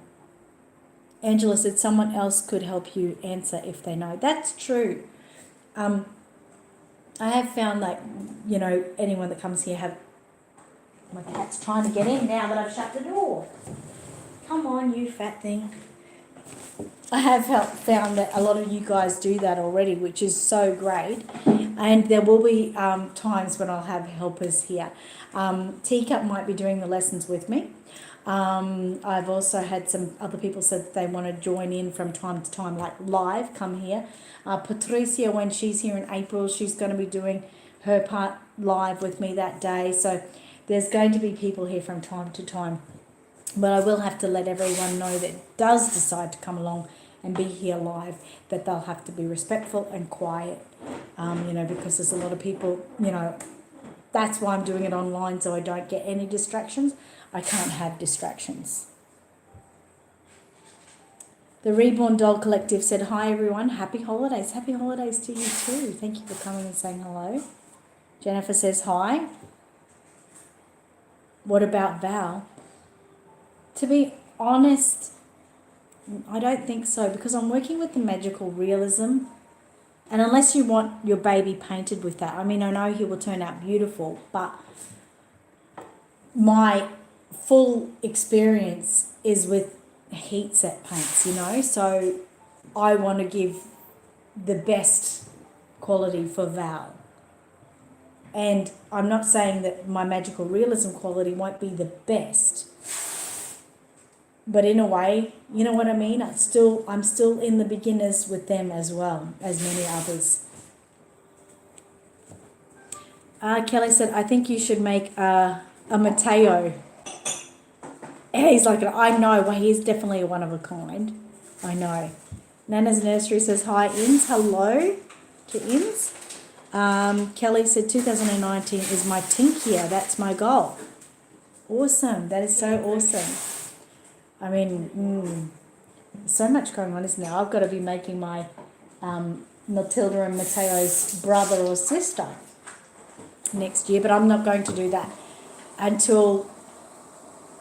Angela said, someone else could help you answer if they know. That's true. I have found that, anyone that comes here my cat's trying to get in now that I've shut the door. Come on, you fat thing. I have found that a lot of you guys do that already, which is so great. And there will be times when I'll have helpers here. Teacup might be doing the lessons with me. I've also had some other people said that they want to join in from time to time, like live, come here. Patricia, when she's here in April, she's going to be doing her part live with me that day. So there's going to be people here from time to time. But I will have to let everyone know that does decide to come along and be here live, that they'll have to be respectful and quiet, because there's a lot of people, that's why I'm doing it online, so I don't get any distractions. I can't have distractions. The Reborn Doll Collective said, hi everyone, happy holidays. Happy holidays to you too. Thank you for coming and saying hello. Jennifer says hi. What about Val? To be honest, I don't think so, because I'm working with the magical realism, and unless you want your baby painted with that, I know he will turn out beautiful, but my full experience is with heat set paints, so I want to give the best quality for Val. And I'm not saying that my magical realism quality won't be the best, but in a way, you know what I mean? I'm still in the beginners with them as well as many others. Kelly said, I think you should make a Mateo. He's like, I know, well, he's definitely a one of a kind. I know. Nana's Nursery says, hi, Inns. Hello to Inns. Kelly said, 2019 is my 10th year. That's my goal. Awesome. That is so awesome. So much going on, isn't there? I've got to be making my Matilda and Mateo's brother or sister next year, but I'm not going to do that until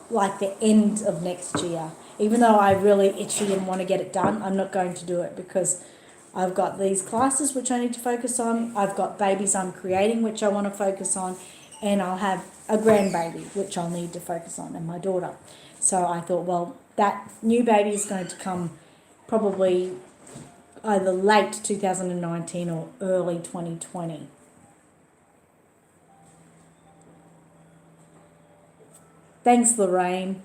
like the end of next year. Even though I really itchy and want to get it done, I'm not going to do it because I've got these classes which I need to focus on. I've got babies I'm creating which I want to focus on, and I'll have a grandbaby which I'll need to focus on, and my daughter. So I thought, well, that new baby is going to come probably either late 2019 or early 2020. Thanks, Lorraine.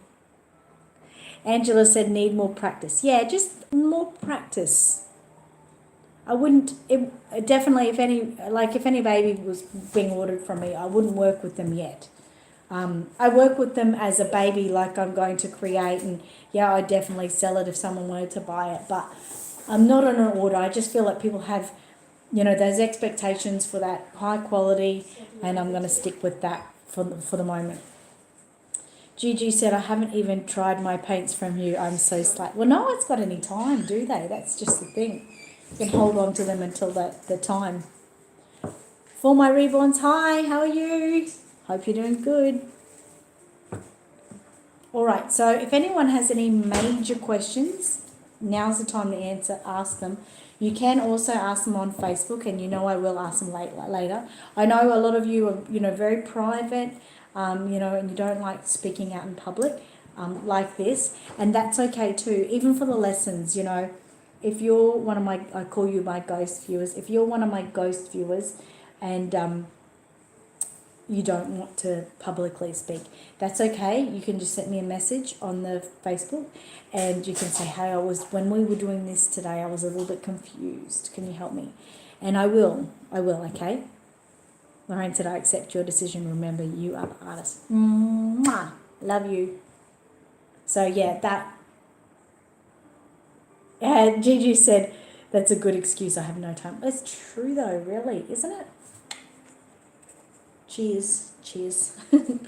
Angela said, need more practice. Yeah, just more practice. I wouldn't, definitely, if any baby was being ordered from me, I wouldn't work with them yet. I work with them as a baby like I'm going to create, and yeah, I'd definitely sell it if someone wanted to buy it, but I'm not on an order. I just feel like people have, those expectations for that high quality, and I'm going to stick with that for the moment. Gigi said, I haven't even tried my paints from you. I'm so slack. Well, no one's got any time, do they? That's just the thing. You can hold on to them until the time. For my Reborns, hi, how are you? Hope you're doing good. All right, so if anyone has any major questions, now's the time to ask them. You can also ask them on Facebook, and I will ask them later. I know a lot of you are, very private, and you don't like speaking out in public like this, and that's okay too, even for the lessons, if you're one of my, I call you my ghost viewers, if you're one of my ghost viewers and you don't want to publicly speak, that's okay. You can just send me a message on the Facebook and you can say, hey, when we were doing this today, I was a little bit confused. Can you help me? And I will, okay? Lorraine said, I accept your decision. Remember, you are the artist. Mwah! Love you. So yeah, Gigi said, that's a good excuse. I have no time. It's true though, really, isn't it? Cheers. It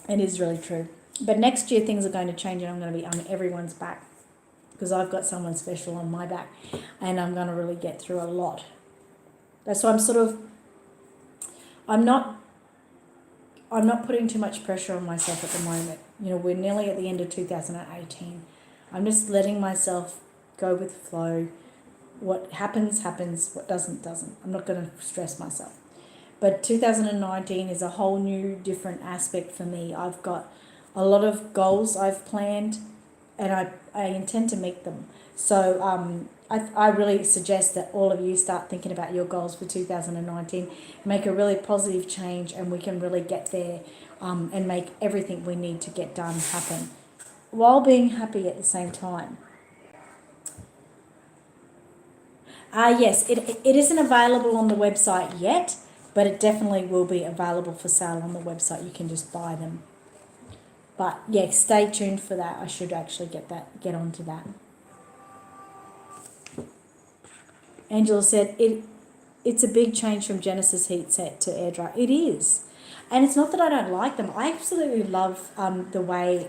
is really true. But next year things are going to change and I'm going to be on everyone's back because I've got someone special on my back and I'm going to really get through a lot. That's why I'm not putting too much pressure on myself at the moment. We're nearly at the end of 2018. I'm just letting myself go with the flow. What happens, happens. What doesn't. I'm not going to stress myself. But 2019 is a whole new, different aspect for me. I've got a lot of goals I've planned, and I intend to meet them. So I really suggest that all of you start thinking about your goals for 2019, make a really positive change, and we can really get there and make everything we need to get done happen, while being happy at the same time. Yes, it isn't available on the website yet, but it definitely will be available for sale on the website. You can just buy them. But yeah, stay tuned for that. I should actually get onto that. Angela said, it's a big change from Genesis heat set to air dry. It is. And it's not that I don't like them. I absolutely love the way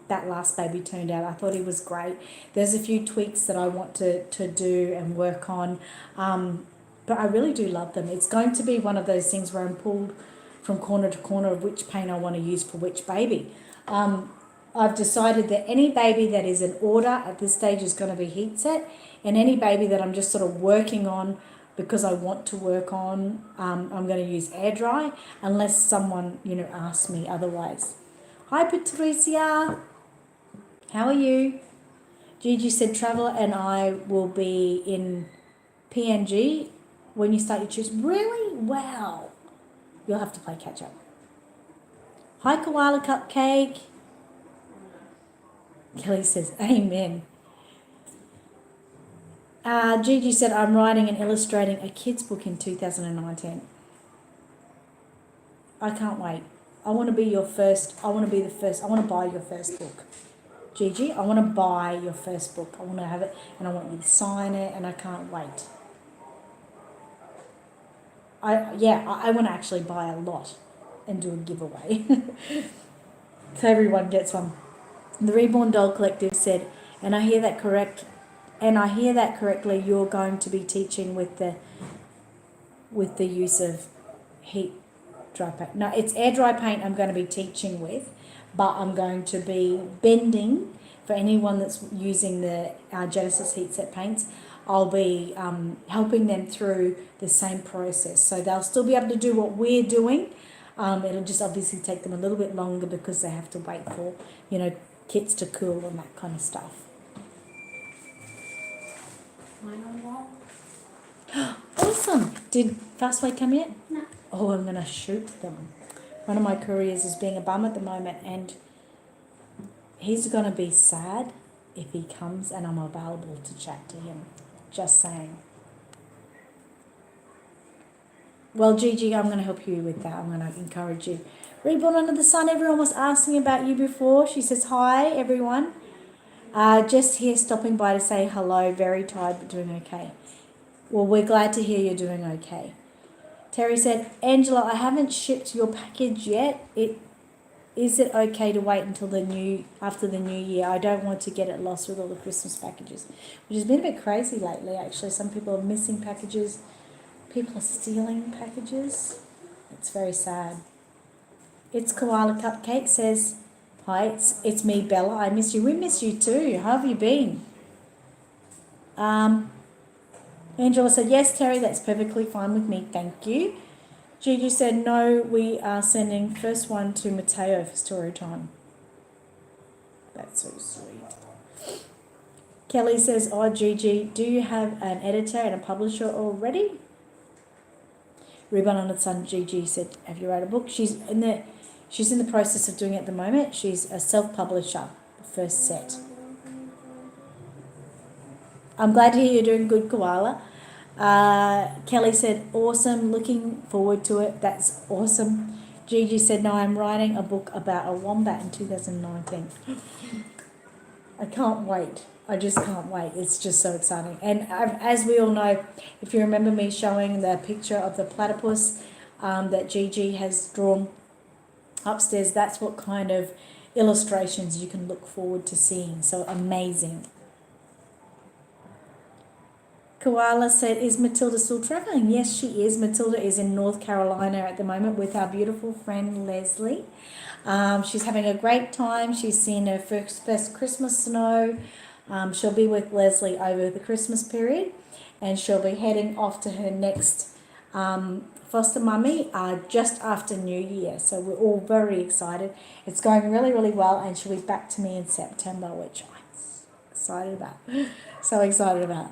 that last baby turned out. I thought he was great. There's a few tweaks that I want to do and work on. But I really do love them. It's going to be one of those things where I'm pulled from corner to corner of which paint I want to use for which baby. I've decided that any baby that is an order at this stage is going to be heat set, and any baby that I'm just sort of working on because I want to work on, I'm going to use air dry unless someone, asks me otherwise. Hi, Patricia. How are you? Gigi said, Traveller and I will be in PNG when you start your choose. Really? Wow. You'll have to play catch up. Hi, Koala Cupcake. Kelly says, amen. Gigi said, I'm writing and illustrating a kid's book in 2019. I can't wait. I want to be your first. I want to be the first. I want to buy your first book. Gigi, I want to buy your first book. I want to have it and I want you to sign it and I can't wait. I want to actually buy a lot and do a giveaway. So everyone gets one. The Reborn Doll Collective said, and I hear that correctly, you're going to be teaching with the use of heat dry paint. No, it's air dry paint I'm going to be teaching with, but I'm going to be bending for anyone that's using the Genesis heat set paints. I'll be helping them through the same process. So they'll still be able to do what we're doing. It'll just obviously take them a little bit longer because they have to wait for, kits to cool and that kind of stuff. Mine on the wall? Awesome. Did Fastway come yet? No. Oh, I'm going to shoot them. One of my couriers is being a bum at the moment and he's going to be sad if he comes and I'm available to chat to him. Just saying. Well, Gigi, I'm going to help you with that. I'm going to encourage you. Reborn Under the Sun, everyone was asking about you before. She says, hi, everyone. Just here stopping by to say hello. Very tired but doing okay. Well, we're glad to hear you're doing okay. Terry said, Angela, I haven't shipped your package yet. Is it okay to wait until after the new year? I don't want to get it lost with all the Christmas packages, which has been a bit crazy lately. Actually, some people are missing packages. People are stealing packages. It's very sad. It's Koala Cupcake says, hi, it's me, Bella. I miss you. We miss you too. How have you been? Angela said, yes, Terry, that's perfectly fine with me. Thank you. Gigi said, no, we are sending first one to Mateo for story time. That's so sweet. Kelly says, oh, Gigi, do you have an editor and a publisher already? Reborn on its son, Gigi said, have you written a book? She's in the process of doing it at the moment. She's a self-publisher, the first set. I'm glad to hear you're doing good, Koala. Kelly said, awesome, looking forward to it. That's awesome. Gigi said, no, I'm writing a book about a wombat in 2019. I can't wait. I just can't wait. It's just so exciting. And as we all know, if you remember me showing the picture of the platypus that Gigi has drawn upstairs, that's what kind of illustrations you can look forward to seeing. So amazing. Koala said, is Matilda still travelling? Yes, she is. Matilda is in North Carolina at the moment with our beautiful friend Leslie. She's having a great time. She's seen her first Christmas snow. She'll be with Leslie over the Christmas period, and she'll be heading off to her next foster mummy just after New Year. So we're all very excited. It's going really, really well, and she'll be back to me in September, which I'm excited about. So excited about.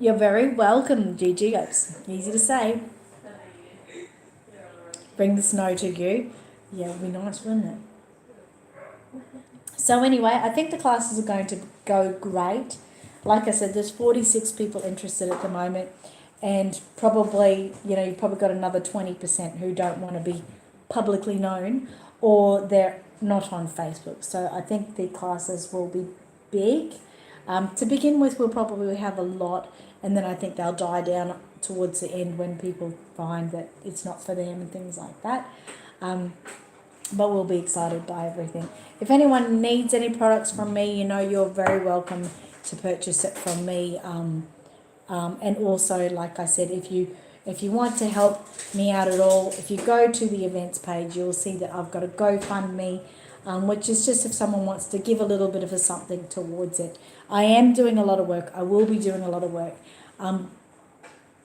You're very welcome, Gigi. It's easy to say. Bring the snow to you. Yeah, it would be nice, wouldn't it? So anyway, I think the classes are going to go great. Like I said, there's 46 people interested at the moment, and probably, you've probably got another 20% who don't want to be publicly known, or they're not on Facebook. So I think the classes will be big. To begin with, we'll probably have a lot, and then I think they'll die down towards the end when people find that it's not for them and things like that. But we'll be excited by everything. If anyone needs any products from me, you're very welcome to purchase it from me. And also, like I said, if you want to help me out at all, if you go to the events page, you'll see that I've got a GoFundMe, which is just if someone wants to give a little bit of a something towards it. I am doing a lot of work. I will be doing a lot of work.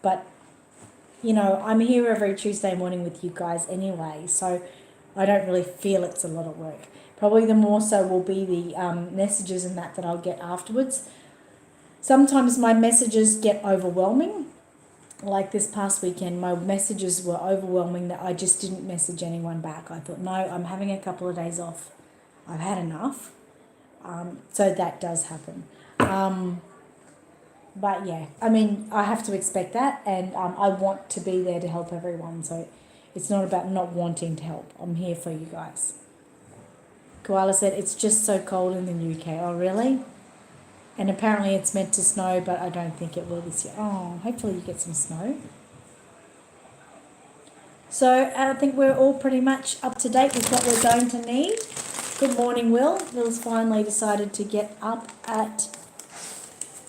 But, I'm here every Tuesday morning with you guys anyway, so I don't really feel it's a lot of work. Probably the more so will be the messages and that I'll get afterwards. Sometimes my messages get overwhelming. Like this past weekend, my messages were overwhelming that I just didn't message anyone back. I thought, no, I'm having a couple of days off. I've had enough. So that does happen. But yeah, I have to expect that, and I want to be there to help everyone. So it's not about not wanting to help. I'm here for you guys. Koala said, it's just so cold in the UK. Oh, really? And apparently it's meant to snow, but I don't think it will this year. Oh, hopefully you get some snow. So I think we're all pretty much up to date with what we're going to need. Good morning, Will. Will's finally decided to get up at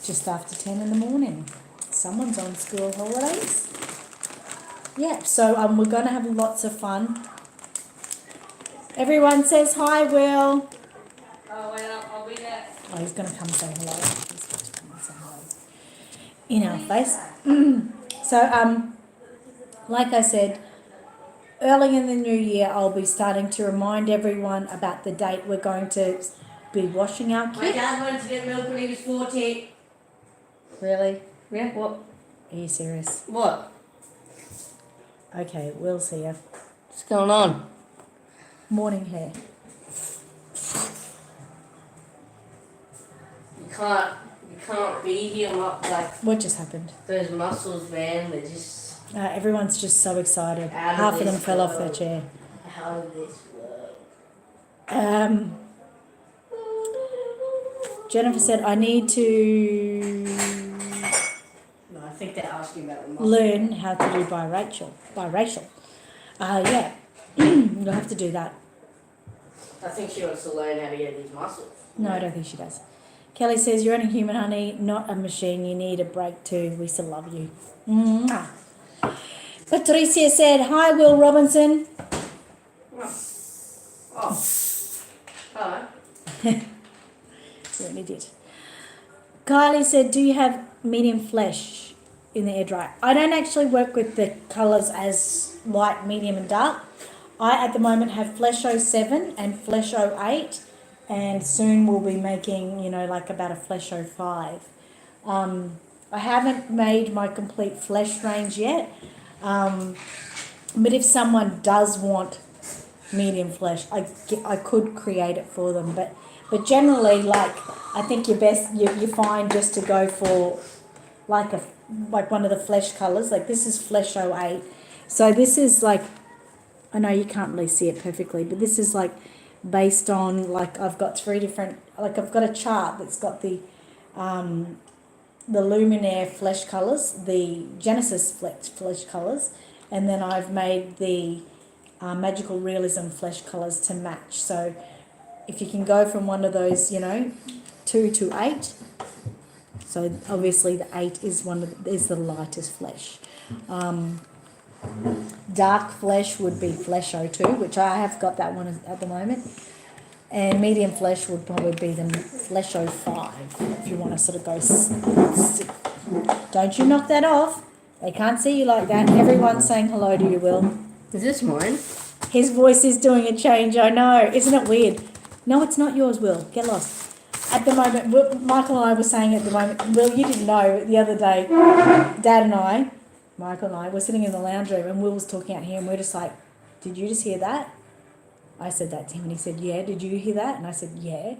just after 10 in the morning. Someone's on school holidays. Yeah, so we're going to have lots of fun. Everyone says hi, Will. Oh, well, I'll be there. Oh, he's going to come say hello. He's going to come and say hello in our face. So, like I said, early in the new year, I'll be starting to remind everyone about the date we're going to be washing our My kit. dad wanted to get milk when he was 14. Really? Yeah, what? Are you serious? What? Okay, we'll see you. What's going on? Morning hair. You can't be here, like, What just happened? those muscles, man, they're just Everyone's just so excited. Out of Half of them this fell off their world. chair. out of this world. Um, Jennifer said, I need to No, I think they're asking about the muscle. learn how to do biracial. Yeah, you'll have to do that. I think she wants to learn how to get these muscles. No, I don't think she does. Kelly says, you're only human, honey, not a machine. You need a break too. We still love you. Mwah. Patricia said, hi, Will Robinson. Oh. Hello. You really did. Kylie said, do you have medium flesh in the air dryer? I don't actually work with the colours as light, medium and dark. I, at the moment, have Flesh 07 and Flesh 08, and soon we'll be making, like about a Flesh 05. I haven't made my complete flesh range yet, but if someone does want medium flesh, I could create it for them, but generally, like, I think you find just to go for like one of the flesh colours. Like, this is Flesh 08, so this is like, I know you can't really see it perfectly, but this is like based on, like, I've got three different, like, I've got a chart that's got the Luminaire flesh colours, the Genesis flesh colours, and then I've made the Magical Realism flesh colours to match. So if you can go from one of those, 2 to 8, so obviously the 8 is is the lightest flesh. Dark flesh would be Flesh 02, which I have got that one at the moment. And medium flesh would probably be the Flesh 05, if you want to sort of go. Don't you knock that off. They can't see you like that. Everyone's saying hello to you, Will. Is this mine? His voice is doing a change, I know. Isn't it weird? No, it's not yours, Will. Get lost. At the moment, Michael and I were saying at the moment, Will, you didn't know the other day, Dad and I, Michael and I, were sitting in the lounge room and Will was talking out here and we're just like, did you just hear that? I said that to him and he said, yeah, did you hear that? And I said, yeah.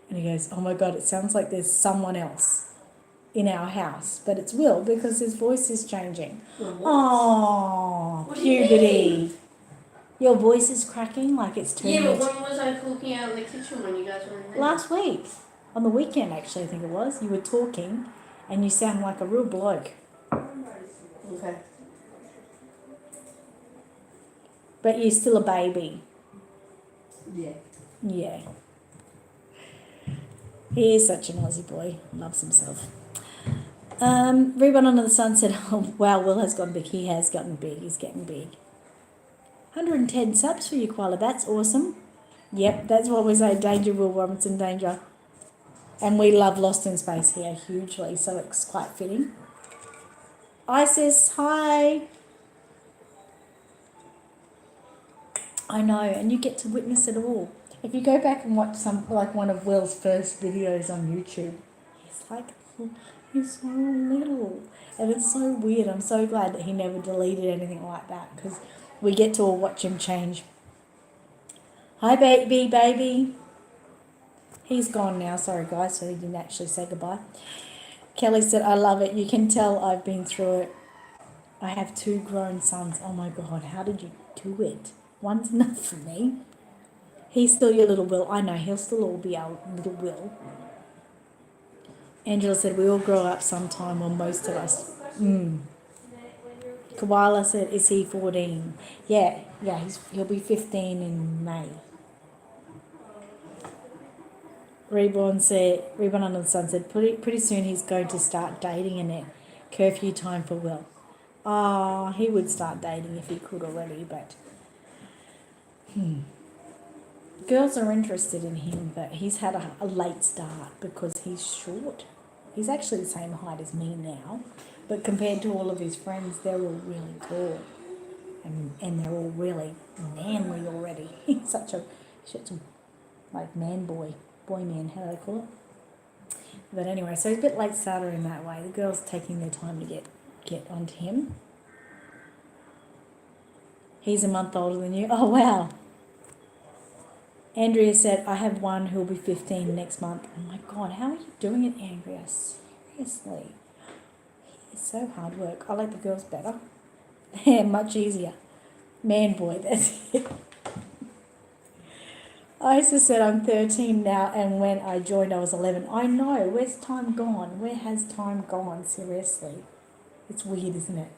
And he goes, oh my God, it sounds like there's someone else in our house. But it's Will because his voice is changing. Oh, puberty. Your voice is cracking like it's turning. Yeah, but when was I cooking out in the kitchen when you guys were in there? Last week. On the weekend, actually, I think it was. You were talking and you sound like a real bloke. Okay. But you're still a baby. Yeah. Yeah. He is such an Aussie boy. Loves himself. Reborn Under the Sun said, oh, wow, Will has gotten big. He has gotten big. He's getting big. 110 subs for you, Koala. That's awesome. Yep, that's what we say. Danger, Will Robinson, danger. And we love Lost in Space here hugely, so it's quite fitting. Isis, hi. I know, and you get to witness it all. If you go back and watch one of Will's first videos on YouTube, he's so little. And it's so weird. I'm so glad that he never deleted anything like that because we get to all watch him change. Hi, baby. He's gone now. Sorry, guys. So he didn't actually say goodbye. Kelly said, I love it. You can tell I've been through it. I have 2 grown sons. Oh, my God. How did you do it? One's enough for me. He's still your little Will. I know. He'll still all be our little Will. Angela said, we all grow up sometime, or most of us. Koala said, is he 14? Yeah, he'll be 15 in May. Reborn Under the Sun said, pretty soon he's going to start dating Annette. Curfew time for Will. Oh, he would start dating if he could already, but girls are interested in him, but he's had a late start because he's short. He's actually the same height as me now, but compared to all of his friends, they're all really tall, and they're all really manly already. He's such a like man boy man, how do they call it? But anyway, so he's a bit late starter in that way. The girls taking their time to get onto him. He's a month older than you. Oh wow. Andrea said, I have one who'll be 15 next month. Oh my God, how are you doing it, Andrea? Seriously. It's so hard work. I like the girls better. They're much easier. Man boy, that's it. Isa said, I'm 13 now, and when I joined, I was 11. I know. Where's time gone? Where has time gone? Seriously. It's weird, isn't it?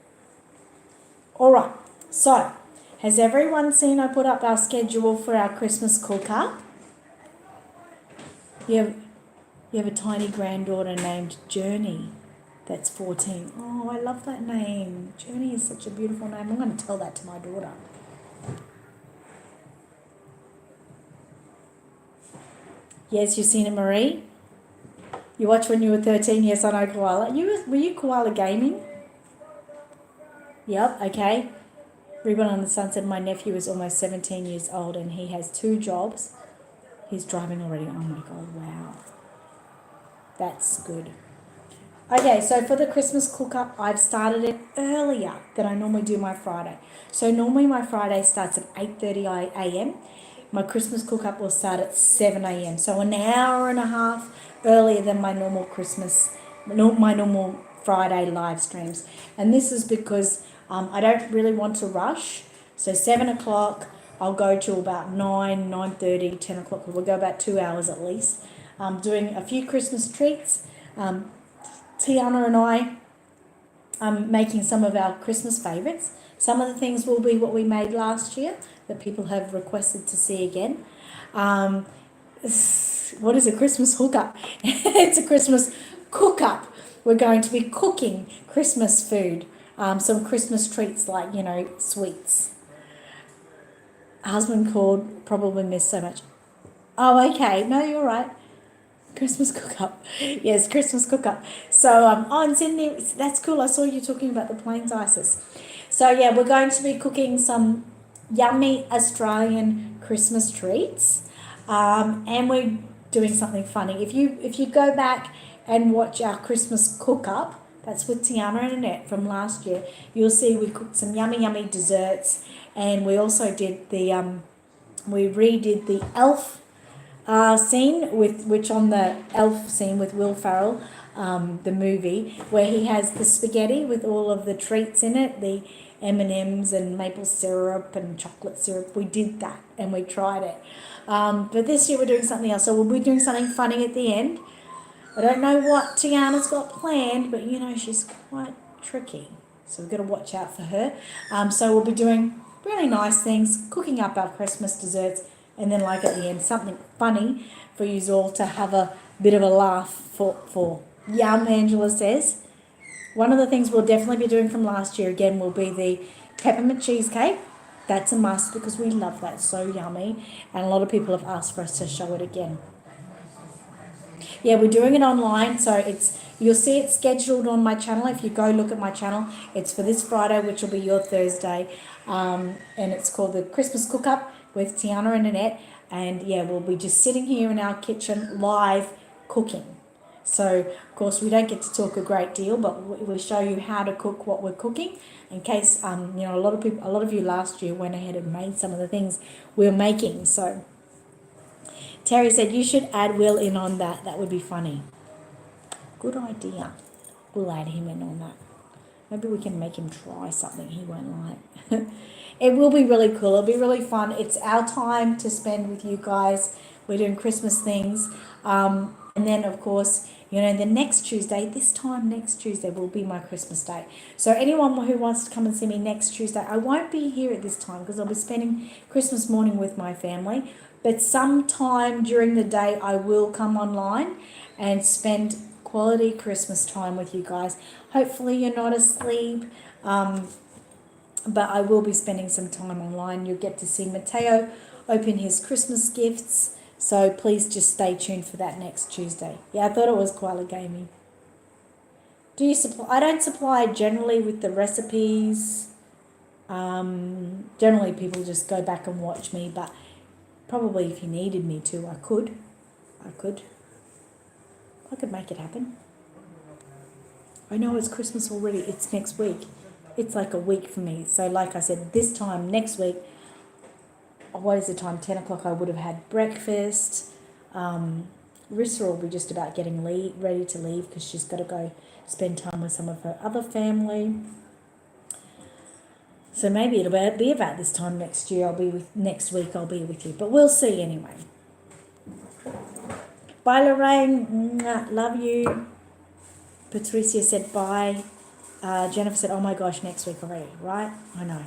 All right. So, has everyone seen I put up our schedule for our Christmas cook-up? You have a tiny granddaughter named Journey that's 14. Oh, I love that name. Journey is such a beautiful name. I'm going to tell that to my daughter. Yes, you've seen it, Marie? You watched when you were 13? Yes, I know, Koala. Were you Koala Gaming? Yep, okay. Reborn on the Sun said, my nephew is almost 17 years old and he has 2 jobs. He's driving already. Oh my God, wow. That's good. Okay, so for the Christmas cook-up, I've started it earlier than I normally do my Friday. So normally my Friday starts at 8:30 a.m. My Christmas cook-up will start at 7 a.m. So an hour and a half earlier than my normal my normal Friday live streams. And this is because I don't really want to rush. So 7 o'clock, I'll go to about 9, 9:30, 10 o'clock. We'll go about 2 hours at least. Doing a few Christmas treats. Tiana and I making some of our Christmas favourites. Some of the things will be what we made last year that people have requested to see again. What is a Christmas hookup? It's a Christmas cook-up. We're going to be cooking Christmas food, some Christmas treats like, sweets. Husband called, probably missed so much. Oh, okay. No, you're right. Christmas cook-up. Yes, Christmas cook-up. So, in Sydney, that's cool. I saw you talking about the plains Isis. So, yeah, we're going to be cooking some yummy Australian Christmas treats. And we're doing something funny. If you go back and watch our Christmas cook-up, that's with Tiana and Annette from last year, you'll see we cooked some yummy desserts. And we also did we redid the elf scene with Will Ferrell, the movie, where he has the spaghetti with all of the treats in it, the M&Ms and maple syrup and chocolate syrup. We did that and we tried it. But this year we're doing something else. So we'll be doing something funny at the end. I don't know what Tiana's got planned, but she's quite tricky. So we've got to watch out for her. So we'll be doing really nice things, cooking up our Christmas desserts, and then at the end, something funny for you all to have a bit of a laugh for. Yum, Angela says. One of the things we'll definitely be doing from last year again will be the peppermint cheesecake. That's a must because we love that. It's so yummy. And a lot of people have asked for us to show it again. Yeah, we're doing it online, so you'll see it scheduled on my channel. If you go look at my channel, it's for this Friday, which will be your Thursday. And it's called the Christmas Cook-Up with Tiana and Annette, and we'll be just sitting here in our kitchen live cooking. So of course we don't get to talk a great deal, but we'll show you how to cook what we're cooking in case a lot of you last year went ahead and made some of the things we're making. So Terry said you should add Will in on that. That would be funny. Good idea. We'll add him in on that. Maybe we can make him try something he won't like. It will be really cool. It'll be really fun. It's our time to spend with you guys. We're doing Christmas things. And then, of course, the next Tuesday, next Tuesday will be my Christmas day. So anyone who wants to come and see me next Tuesday, I won't be here at this time because I'll be spending Christmas morning with my family. But sometime during the day, I will come online and spend quality Christmas time with you guys. Hopefully you're not asleep. But I will be spending some time online. You'll get to see Mateo open his Christmas gifts. So please just stay tuned for that next Tuesday. Yeah, I thought it was Koala Gaming. Do you supply? I don't supply generally with the recipes. Generally people just go back and watch me, but probably if you needed me to, I could make it happen. I know it's Christmas already. It's next week. It's like a week for me. So like I said, this time next week, what is the time? 10 o'clock I would have had breakfast. Rissa will be just about getting ready to leave because she's got to go spend time with some of her other family. So maybe it'll be about this time next year. Next week I'll be with you. But we'll see anyway. Bye, Lorraine. Mwah, love you. Patricia said bye. Jennifer said, oh my gosh, next week already, right? I know.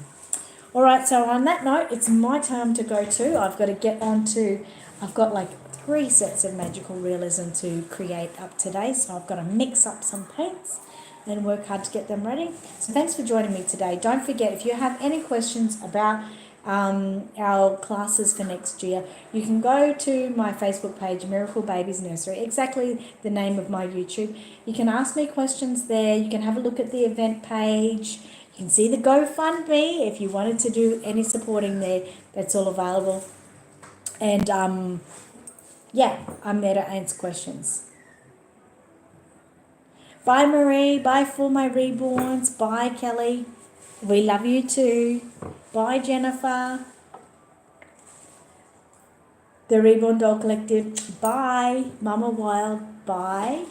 All right, so on that note, it's my time to go too. I've got to get on to, I've got like 3 sets of magical realism to create up today. So I've got to mix up some paints and work hard to get them ready. So thanks for joining me today. Don't forget, if you have any questions about our classes for next year, you can go to my Facebook page, Miracle Babies Nursery, exactly the name of my YouTube. You can ask me questions there. You can have a look at the event page. You can see the GoFundMe if you wanted to do any supporting there. That's all available. And yeah, I'm there to answer questions. Bye, Marie. Bye for my reborns. Bye, Kelly. We love you too. Bye, Jennifer. The Reborn Doll Collective. Bye. Mama Wild. Bye.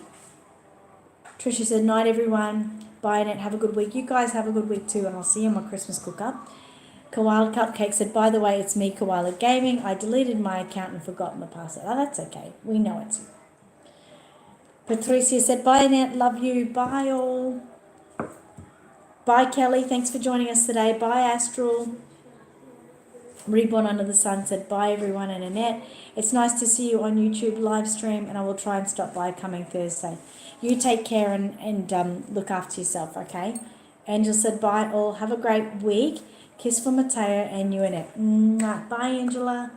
Trisha said, night, everyone. Bye, Annette. Have a good week. You guys have a good week too, and I'll see you on my Christmas cook-up. Koala Cupcake said, by the way, it's me, Koala Gaming. I deleted my account and forgotten the password. Oh, that's okay. We know it. Patricia said, bye, Annette. Love you. Bye, all. Bye, Kelly. Thanks for joining us today. Bye, Astral. Reborn Under the Sun said, bye, everyone. And Annette, it's nice to see you on YouTube live stream, and I will try and stop by coming Thursday. You take care and look after yourself, okay? Angel said, bye, all. Have a great week. Kiss for Mateo and you, Annette. Mwah. Bye, Angela.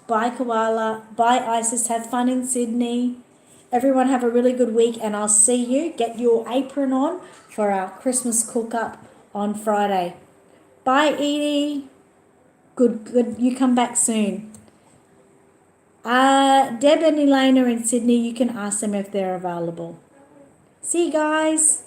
Bye, Koala. Bye, Isis. Have fun in Sydney. Everyone have a really good week, and I'll see you. Get your apron on for our Christmas cook-up on Friday. Bye, Edie. Good. You come back soon. Deb and Elena in Sydney, you can ask them if they're available. See you guys.